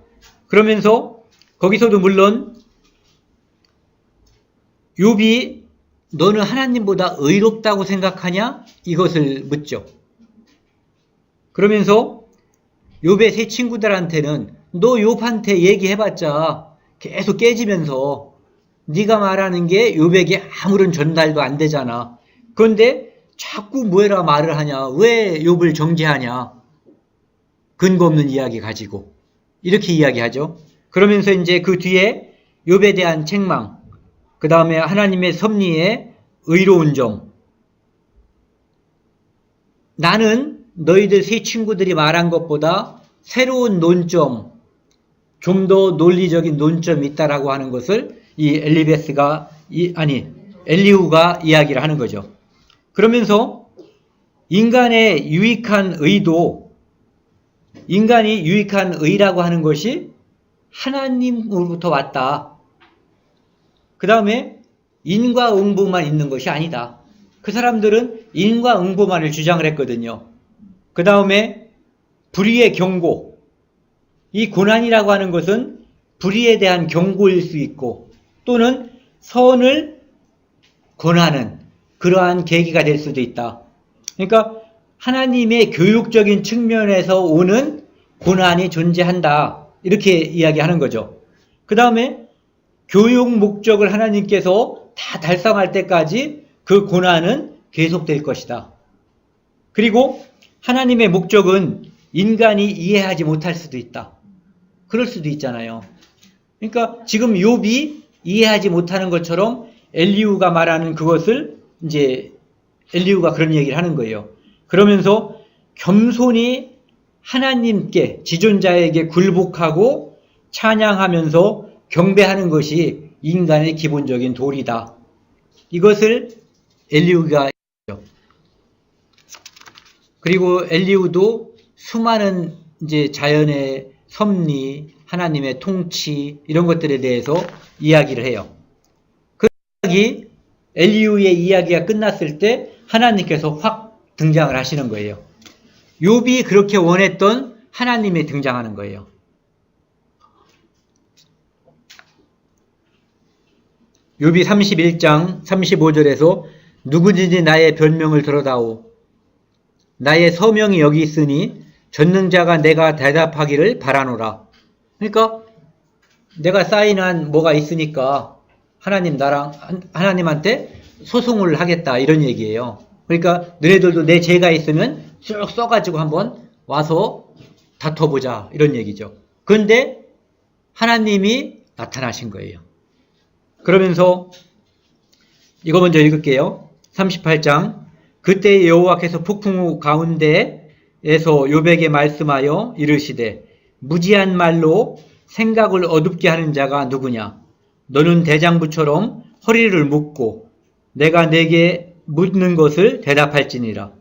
그러면서 거기서도 물론 욥이 너는 하나님보다 의롭다고 생각하냐? 이것을 묻죠. 그러면서 욥의 세 친구들한테는 너 욥한테 얘기해봤자 계속 깨지면서 네가 말하는 게 욥에게 아무런 전달도 안 되잖아. 그런데 자꾸 뭐라 말을 하냐? 왜 욥을 정죄하냐? 근거 없는 이야기 가지고 이렇게 이야기하죠. 그러면서 이제 그 뒤에 욥에 대한 책망, 그 다음에 하나님의 섭리의 의로운 점. 나는 너희들 세 친구들이 말한 것보다 새로운 논점, 좀 더 논리적인 논점이 있다라고 하는 것을 이 엘리후가 이야기를 하는 거죠. 그러면서 인간의 유익한 의도, 인간이 유익한 의라고 하는 것이 하나님으로부터 왔다. 그 다음에 인과응보만 있는 것이 아니다. 그 사람들은 인과응보만을 주장을 했거든요. 그 다음에 불의의 경고. 이 고난이라고 하는 것은 불의에 대한 경고일 수 있고 또는 선을 권하는 그러한 계기가 될 수도 있다. 그러니까 하나님의 교육적인 측면에서 오는 고난이 존재한다. 이렇게 이야기하는 거죠. 그 다음에 교육 목적을 하나님께서 다 달성할 때까지 그 고난은 계속될 것이다. 그리고 하나님의 목적은 인간이 이해하지 못할 수도 있다. 그럴 수도 있잖아요. 그러니까 지금 욥이 이해하지 못하는 것처럼 엘리후가 말하는 그것을 이제 엘리후가 그런 얘기를 하는 거예요. 그러면서 겸손히 하나님께 지존자에게 굴복하고 찬양하면서 경배하는 것이 인간의 기본적인 도리다. 이것을 엘리후가 했죠. 그리고 엘리후도 수많은 이제 자연의 섭리, 하나님의 통치 이런 것들에 대해서 이야기를 해요. 그 이야기, 엘리후의 이야기가 끝났을 때 하나님께서 확 등장을 하시는 거예요. 욥이 그렇게 원했던 하나님이 등장하는 거예요. 욥이 31장 35절에서 누구든지 나의 변명을 들어다오. 나의 서명이 여기 있으니 전능자가 내가 대답하기를 바라노라. 그러니까 내가 사인한 뭐가 있으니까 하나님한테 소송을 하겠다 이런 얘기예요. 그러니까 너네들도 내 죄가 있으면 쭉 써가지고 한번 와서 다퉈보자 이런 얘기죠. 그런데 하나님이 나타나신 거예요. 그러면서 이거 먼저 읽을게요. 38장 그때 여호와께서 폭풍우 가운데에서 욥에게 말씀하여 이르시되 무지한 말로 생각을 어둡게 하는 자가 누구냐? 너는 대장부처럼 허리를 묶고 내가 내게 묻는 것을 대답할지니라.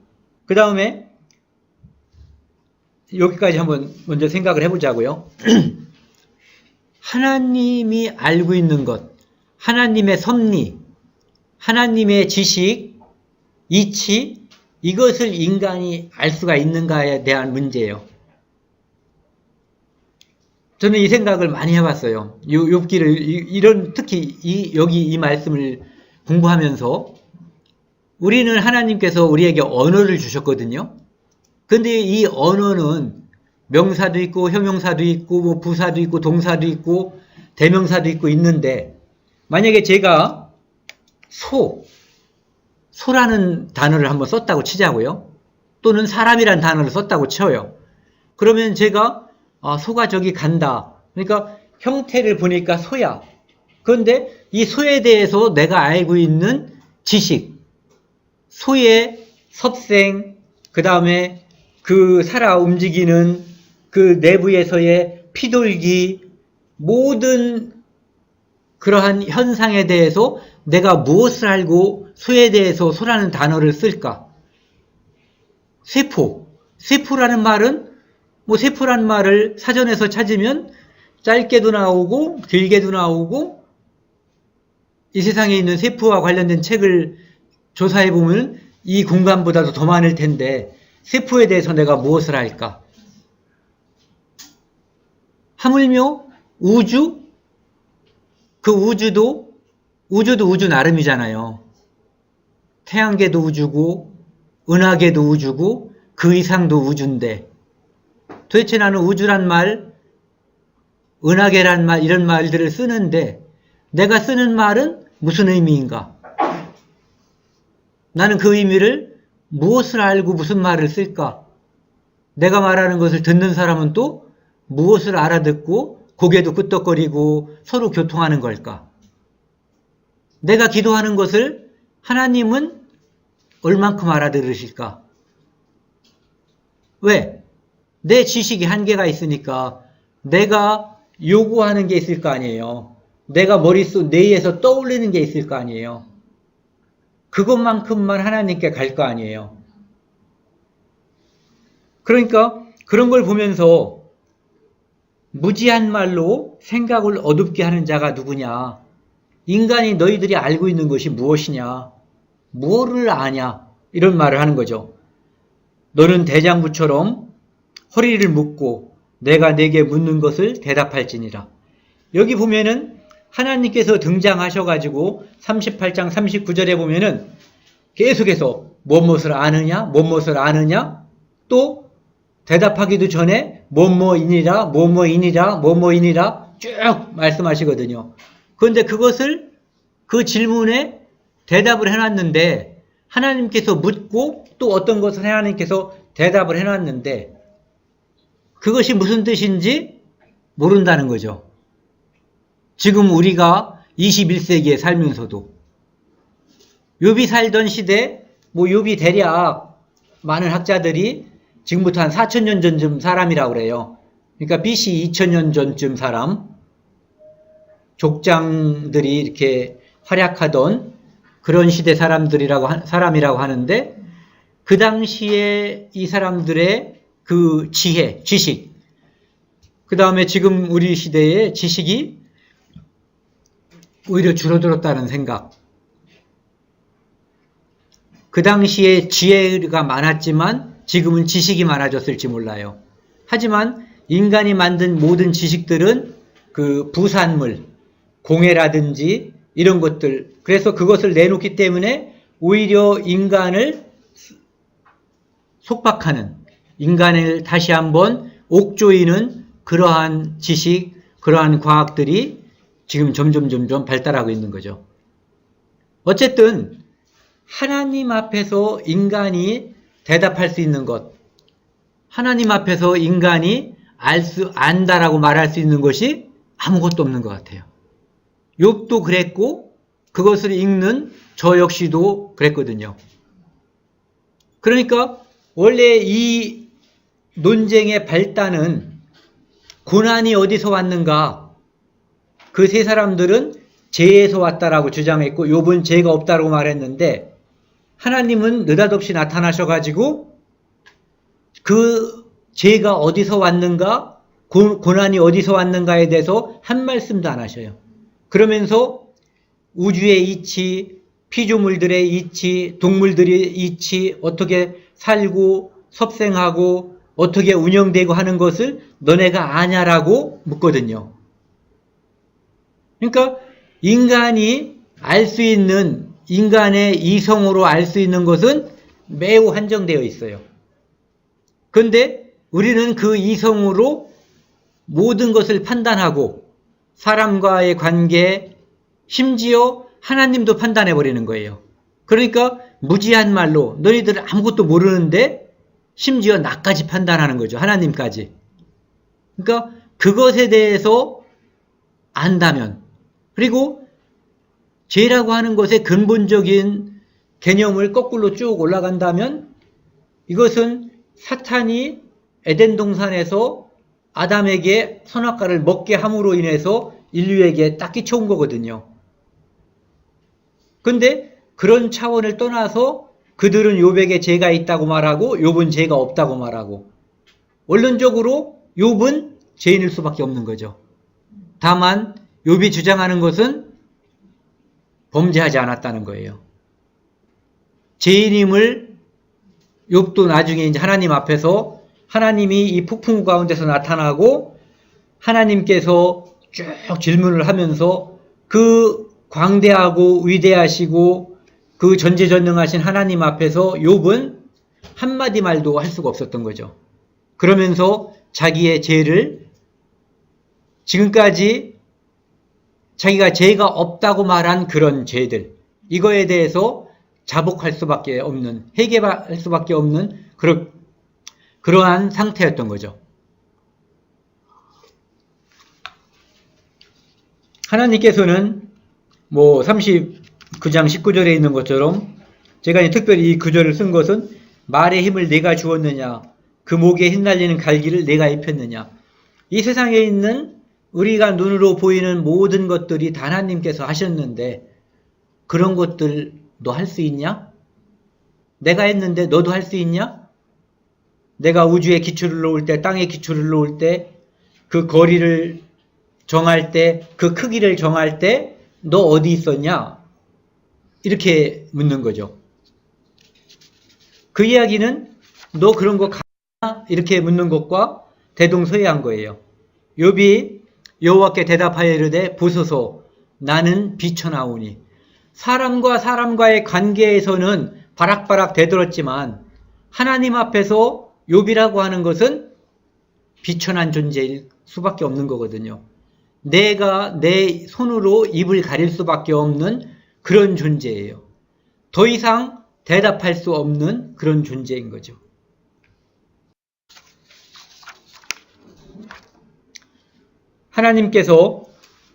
그 다음에 여기까지 한번 먼저 생각을 해보자고요. 하나님이 알고 있는 것, 하나님의 섭리, 하나님의 지식, 이치, 이것을 인간이 알 수가 있는가에 대한 문제예요. 저는 이 생각을 많이 해봤어요. 욥기를 특히 여기 이 말씀을 공부하면서 우리는 하나님께서 우리에게 언어를 주셨거든요. 근데 이 언어는 명사도 있고 형용사도 있고 뭐 부사도 있고 동사도 있고 대명사도 있고 있는데 만약에 제가 소라는 단어를 한번 썼다고 치자고요. 또는 사람이란 단어를 썼다고 쳐요. 그러면 제가 소가 저기 간다. 그러니까 형태를 보니까 소야. 그런데 이 소에 대해서 내가 알고 있는 지식, 소의 섭생, 그 다음에 그 살아 움직이는 그 내부에서의 피돌기, 모든 그러한 현상에 대해서 내가 무엇을 알고 소에 대해서 소라는 단어를 쓸까? 세포라는 말은 세포라는 말을 사전에서 찾으면 짧게도 나오고 길게도 나오고 이 세상에 있는 세포와 관련된 책을 조사해보면 이 공간보다도 더 많을 텐데 세포에 대해서 내가 무엇을 알까? 하물며 우주? 그 우주도 우주 나름이잖아요. 태양계도 우주고 은하계도 우주고 그 이상도 우주인데 도대체 나는 우주란 말, 은하계란 말 이런 말들을 쓰는데 내가 쓰는 말은 무슨 의미인가? 나는 그 의미를 무엇을 알고 무슨 말을 쓸까? 내가 말하는 것을 듣는 사람은 또 무엇을 알아듣고 고개도 끄덕거리고 서로 교통하는 걸까? 내가 기도하는 것을 하나님은 얼만큼 알아들으실까? 왜? 내 지식이 한계가 있으니까 내가 요구하는 게 있을 거 아니에요. 내가 머릿속 내에서 떠올리는 게 있을 거 아니에요. 그것만큼만 하나님께 갈 거 아니에요. 그러니까 그런 걸 보면서 무지한 말로 생각을 어둡게 하는 자가 누구냐? 인간이 너희들이 알고 있는 것이 무엇이냐? 무엇을 아냐? 이런 말을 하는 거죠. 너는 대장부처럼 허리를 묶고 내가 내게 묻는 것을 대답할지니라. 여기 보면은 하나님께서 등장하셔가지고 38장 39절에 보면은 계속해서 무엇을 아느냐? 무엇을 아느냐? 또 대답하기도 전에 뭐뭐이니라 뭐뭐이니라 뭐뭐이니라 쭉 말씀하시거든요. 그런데 그것을 그 질문에 대답을 해놨는데 하나님께서 묻고 또 어떤 것을 하나님께서 대답을 해놨는데 그것이 무슨 뜻인지 모른다는 거죠. 지금 우리가 21세기에 살면서도 욥이 살던 시대 욥이 대략 많은 학자들이 지금부터 한 4,000년 전쯤 사람이라고 그래요. 그러니까 BC 2,000년 전쯤 사람, 족장들이 이렇게 활약하던 그런 시대 사람이라고 하는데 그 당시에 이 사람들의 그 지혜, 지식, 그 다음에 지금 우리 시대의 지식이 오히려 줄어들었다는 생각. 그 당시에 지혜가 많았지만 지금은 지식이 많아졌을지 몰라요. 하지만 인간이 만든 모든 지식들은 그 부산물, 공해라든지 이런 것들, 그래서 그것을 내놓기 때문에 오히려 인간을 속박하는, 인간을 다시 한번 옥조이는 그러한 지식, 그러한 과학들이 지금 점점 발달하고 있는 거죠. 어쨌든 하나님 앞에서 인간이 대답할 수 있는 것, 하나님 앞에서 인간이 안다라고 말할 수 있는 것이 아무것도 없는 것 같아요. 욥도 그랬고 그것을 읽는 저 역시도 그랬거든요. 그러니까 원래 이 논쟁의 발단은 고난이 어디서 왔는가? 그 세 사람들은 죄에서 왔다라고 주장했고 욥은 죄가 없다라고 말했는데 하나님은 느닷없이 나타나셔가지고 그 죄가 어디서 왔는가, 고난이 어디서 왔는가에 대해서 한 말씀도 안 하셔요. 그러면서 우주의 이치, 피조물들의 이치, 동물들의 이치, 어떻게 살고 섭생하고 어떻게 운영되고 하는 것을 너네가 아냐라고 묻거든요. 그러니까 인간이 알 수 있는, 인간의 이성으로 알 수 있는 것은 매우 한정되어 있어요. 그런데 우리는 그 이성으로 모든 것을 판단하고 사람과의 관계, 심지어 하나님도 판단해버리는 거예요. 그러니까 무지한 말로 너희들은 아무것도 모르는데 심지어 나까지 판단하는 거죠. 하나님까지. 그러니까 그것에 대해서 안다면, 그리고 죄라고 하는 것의 근본적인 개념을 거꾸로 쭉 올라간다면 이것은 사탄이 에덴 동산에서 아담에게 선악과를 먹게 함으로 인해서 인류에게 딱 끼쳐온 거거든요. 근데 그런 차원을 떠나서 그들은 욥에게 죄가 있다고 말하고 욥은 죄가 없다고 말하고, 원론적으로 욥은 죄인일 수밖에 없는 거죠. 다만 욥이 주장하는 것은 범죄하지 않았다는 거예요. 죄인임을 욥도 나중에 이제 하나님 앞에서 하나님이 이 폭풍 가운데서 나타나고 하나님께서 쭉 질문을 하면서 그 광대하고 위대하시고 그 전지전능하신 하나님 앞에서 욥은 한마디 말도 할 수가 없었던 거죠. 그러면서 자기의 죄를, 지금까지 자기가 죄가 없다고 말한 그런 죄들, 이거에 대해서 자복할 수밖에 없는, 회개할 수밖에 없는 그러한 상태였던 거죠. 하나님께서는 39장 19절에 있는 것처럼, 제가 특별히 이 구절을 쓴 것은 말의 힘을 내가 주었느냐, 그 목에 휘날리는 갈기를 내가 입혔느냐. 이 세상에 있는 우리가 눈으로 보이는 모든 것들이 다 하나님께서 하셨는데 그런 것들 너 할 수 있냐? 내가 했는데 너도 할 수 있냐? 내가 우주에 기초를 놓을 때, 땅에 기초를 놓을 때, 그 거리를 정할 때, 그 크기를 정할 때 너 어디 있었냐? 이렇게 묻는 거죠. 그 이야기는 너 그런 거 가냐? 이렇게 묻는 것과 대동소이한 거예요. 욥이 여호와께 대답하여 이르되 보소서 나는 비천하오니. 사람과 사람과의 관계에서는 바락바락 대들었지만 하나님 앞에서 욥이라고 하는 것은 비천한 존재일 수밖에 없는 거거든요. 내가 내 손으로 입을 가릴 수밖에 없는 그런 존재예요. 더 이상 대답할 수 없는 그런 존재인 거죠. 하나님께서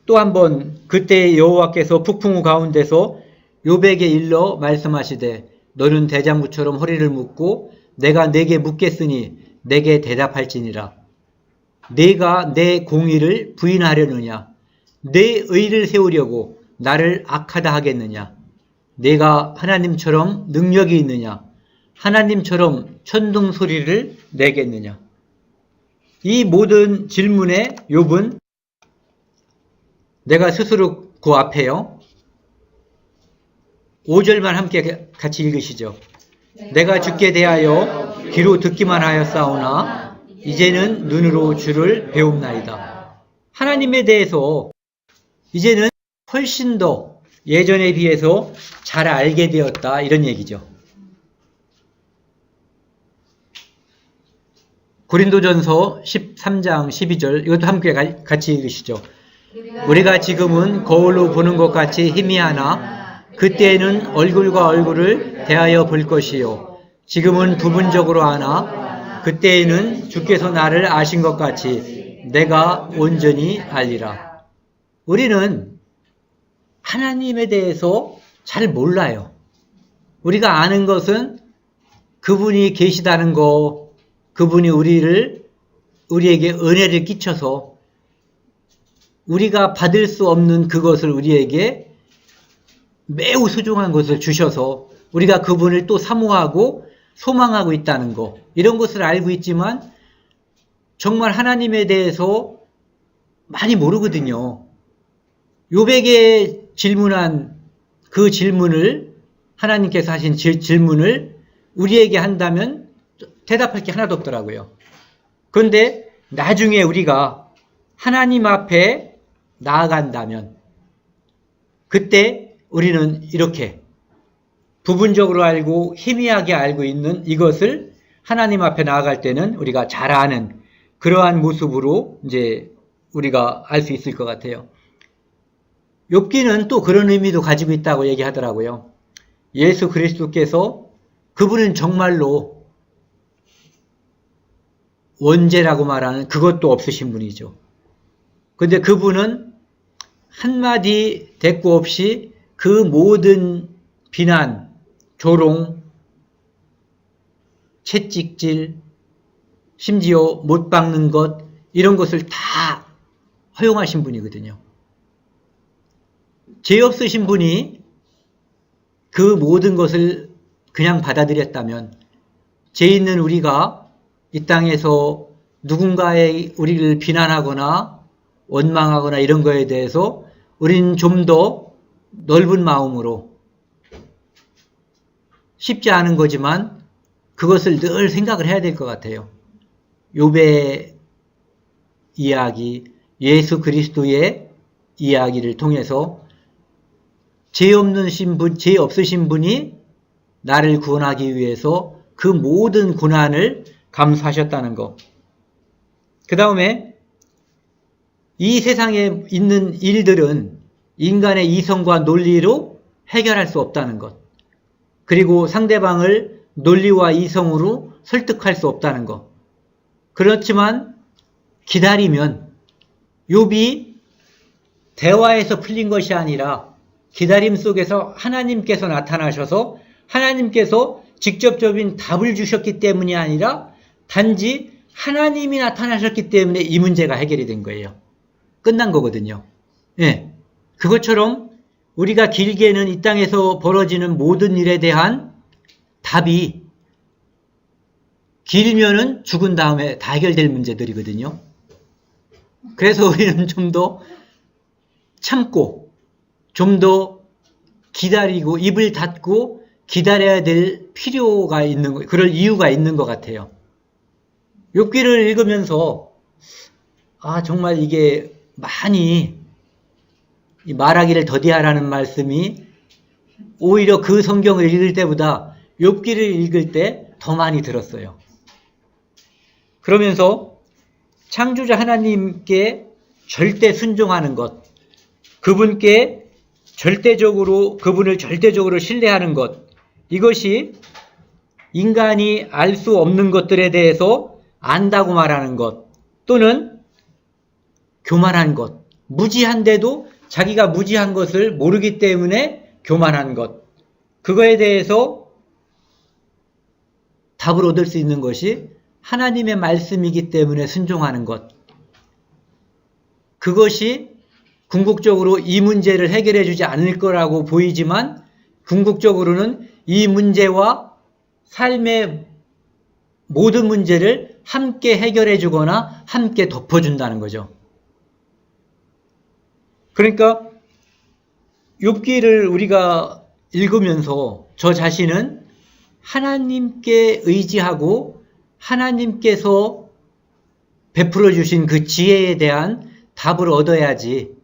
또 한번 그때 여호와께서 북풍우 가운데서 욥에게 일러 말씀하시되 너는 대장부처럼 허리를 묶고 내가 내게 묻겠으니 내게 대답할지니라. 내가 내 공의를 부인하려느냐? 내 의를 세우려고 나를 악하다 하겠느냐? 내가 하나님처럼 능력이 있느냐? 하나님처럼 천둥 소리를 내겠느냐? 이 모든 질문에 욥은 내가 스스로 그 앞에요. 5절만 함께 같이 읽으시죠. 내가 주께 대하여 귀로 듣기만 하였사오나 이제는 눈으로 주를 배움나이다. 하나님에 대해서 이제는 훨씬 더 예전에 비해서 잘 알게 되었다 이런 얘기죠. 고린도전서 13장 12절 이것도 함께 같이 읽으시죠. 우리가 지금은 거울로 보는 것 같이 희미하나 그때에는 얼굴과 얼굴을 대하여 볼 것이요 지금은 부분적으로 아나 그때에는 주께서 나를 아신 것 같이 내가 온전히 알리라. 우리는 하나님에 대해서 잘 몰라요. 우리가 아는 것은 그분이 계시다는 거, 그분이 우리에게 은혜를 끼쳐서 우리가 받을 수 없는 그것을 우리에게 매우 소중한 것을 주셔서 우리가 그분을 또 사모하고 소망하고 있다는 거, 이런 것을 알고 있지만 정말 하나님에 대해서 많이 모르거든요. 욥에게 질문한 그 질문을, 하나님께서 하신 질문을 우리에게 한다면 대답할 게 하나도 없더라고요. 그런데 나중에 우리가 하나님 앞에 나아간다면 그때 우리는 이렇게 부분적으로 알고 희미하게 알고 있는 이것을 하나님 앞에 나아갈 때는 우리가 잘 아는 그러한 모습으로 이제 우리가 알 수 있을 것 같아요. 욥기는 또 그런 의미도 가지고 있다고 얘기하더라고요. 예수 그리스도께서 그분은 정말로 원죄라고 말하는 그것도 없으신 분이죠. 그런데 그분은 한마디 대꾸 없이 그 모든 비난, 조롱, 채찍질, 심지어 못 박는 것 이런 것을 다 허용하신 분이거든요. 죄 없으신 분이 그 모든 것을 그냥 받아들였다면 죄 있는 우리가 이 땅에서 누군가의 우리를 비난하거나 원망하거나 이런 거에 대해서 우리는 좀 더 넓은 마음으로 쉽지 않은 거지만 그것을 늘 생각을 해야 될 것 같아요. 욥의 이야기, 예수 그리스도의 이야기를 통해서 죄 없으신 분이 나를 구원하기 위해서 그 모든 고난을 감수하셨다는 것. 그 다음에 이 세상에 있는 일들은 인간의 이성과 논리로 해결할 수 없다는 것. 그리고 상대방을 논리와 이성으로 설득할 수 없다는 것. 그렇지만 기다리면 욥이 대화에서 풀린 것이 아니라 기다림 속에서 하나님께서 나타나셔서 하나님께서 직접적인 답을 주셨기 때문이 아니라 단지 하나님이 나타나셨기 때문에 이 문제가 해결이 된 거예요. 끝난 거거든요. 예. 그것처럼 우리가 길게는 이 땅에서 벌어지는 모든 일에 대한 답이 길면은 죽은 다음에 다 해결될 문제들이거든요. 그래서 우리는 좀 더 참고, 좀 더 기다리고, 입을 닫고 기다려야 될 필요가 있는, 그럴 이유가 있는 것 같아요. 욥기를 읽으면서, 정말 이게 많이 말하기를 더디하라는 말씀이 오히려 그 성경을 읽을 때보다 욥기를 읽을 때 더 많이 들었어요. 그러면서 창조자 하나님께 절대 순종하는 것, 그분께 그분을 절대적으로 신뢰하는 것, 이것이 인간이 알 수 없는 것들에 대해서 안다고 말하는 것, 또는 교만한 것, 무지한데도 자기가 무지한 것을 모르기 때문에 교만한 것, 그거에 대해서 답을 얻을 수 있는 것이 하나님의 말씀이기 때문에 순종하는 것, 그것이 궁극적으로 이 문제를 해결해 주지 않을 거라고 보이지만 궁극적으로는 이 문제와 삶의 모든 문제를 함께 해결해 주거나 함께 덮어준다는 거죠. 그러니까 욥기를 우리가 읽으면서 저 자신은 하나님께 의지하고 하나님께서 베풀어 주신 그 지혜에 대한 답을 얻어야지,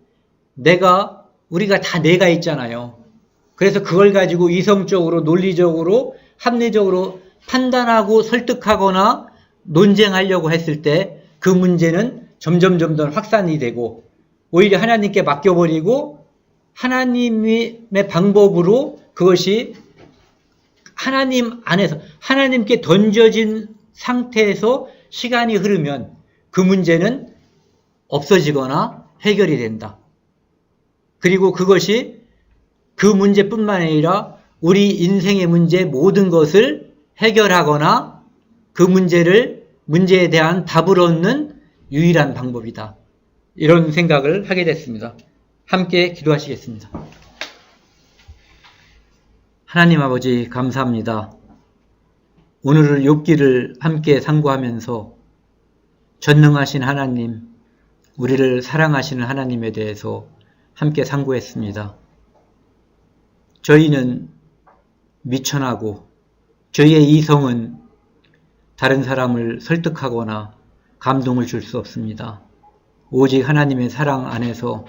우리가 다 내가 있잖아요. 그래서 그걸 가지고 이성적으로, 논리적으로, 합리적으로 판단하고 설득하거나 논쟁하려고 했을 때 그 문제는 점점 확산이 되고 오히려 하나님께 맡겨버리고 하나님의 방법으로 그것이 하나님 안에서 하나님께 던져진 상태에서 시간이 흐르면 그 문제는 없어지거나 해결이 된다. 그리고 그것이 그 문제뿐만 아니라 우리 인생의 문제 모든 것을 해결하거나 그 문제에 대한 답을 얻는 유일한 방법이다. 이런 생각을 하게 됐습니다. 함께 기도하시겠습니다. 하나님 아버지 감사합니다. 오늘을 욥기를 함께 상고하면서 전능하신 하나님, 우리를 사랑하시는 하나님에 대해서 함께 상고했습니다. 저희는 미천하고 저희의 이성은 다른 사람을 설득하거나 감동을 줄 수 없습니다. 오직 하나님의 사랑 안에서,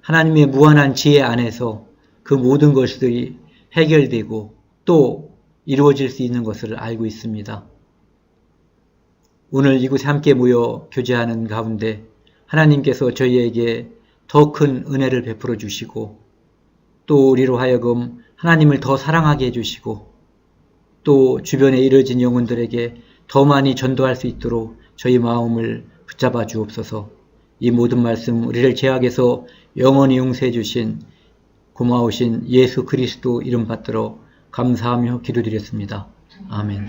하나님의 무한한 지혜 안에서 그 모든 것들이 해결되고 또 이루어질 수 있는 것을 알고 있습니다. 오늘 이곳에 함께 모여 교제하는 가운데 하나님께서 저희에게 더 큰 은혜를 베풀어 주시고 또 우리로 하여금 하나님을 더 사랑하게 해주시고 또 주변에 이뤄진 영혼들에게 더 많이 전도할 수 있도록 저희 마음을 붙잡아 주옵소서. 이 모든 말씀 우리를 죄악에서 영원히 용서해 주신 고마우신 예수 그리스도 이름 받들어 감사하며 기도드렸습니다. 아멘.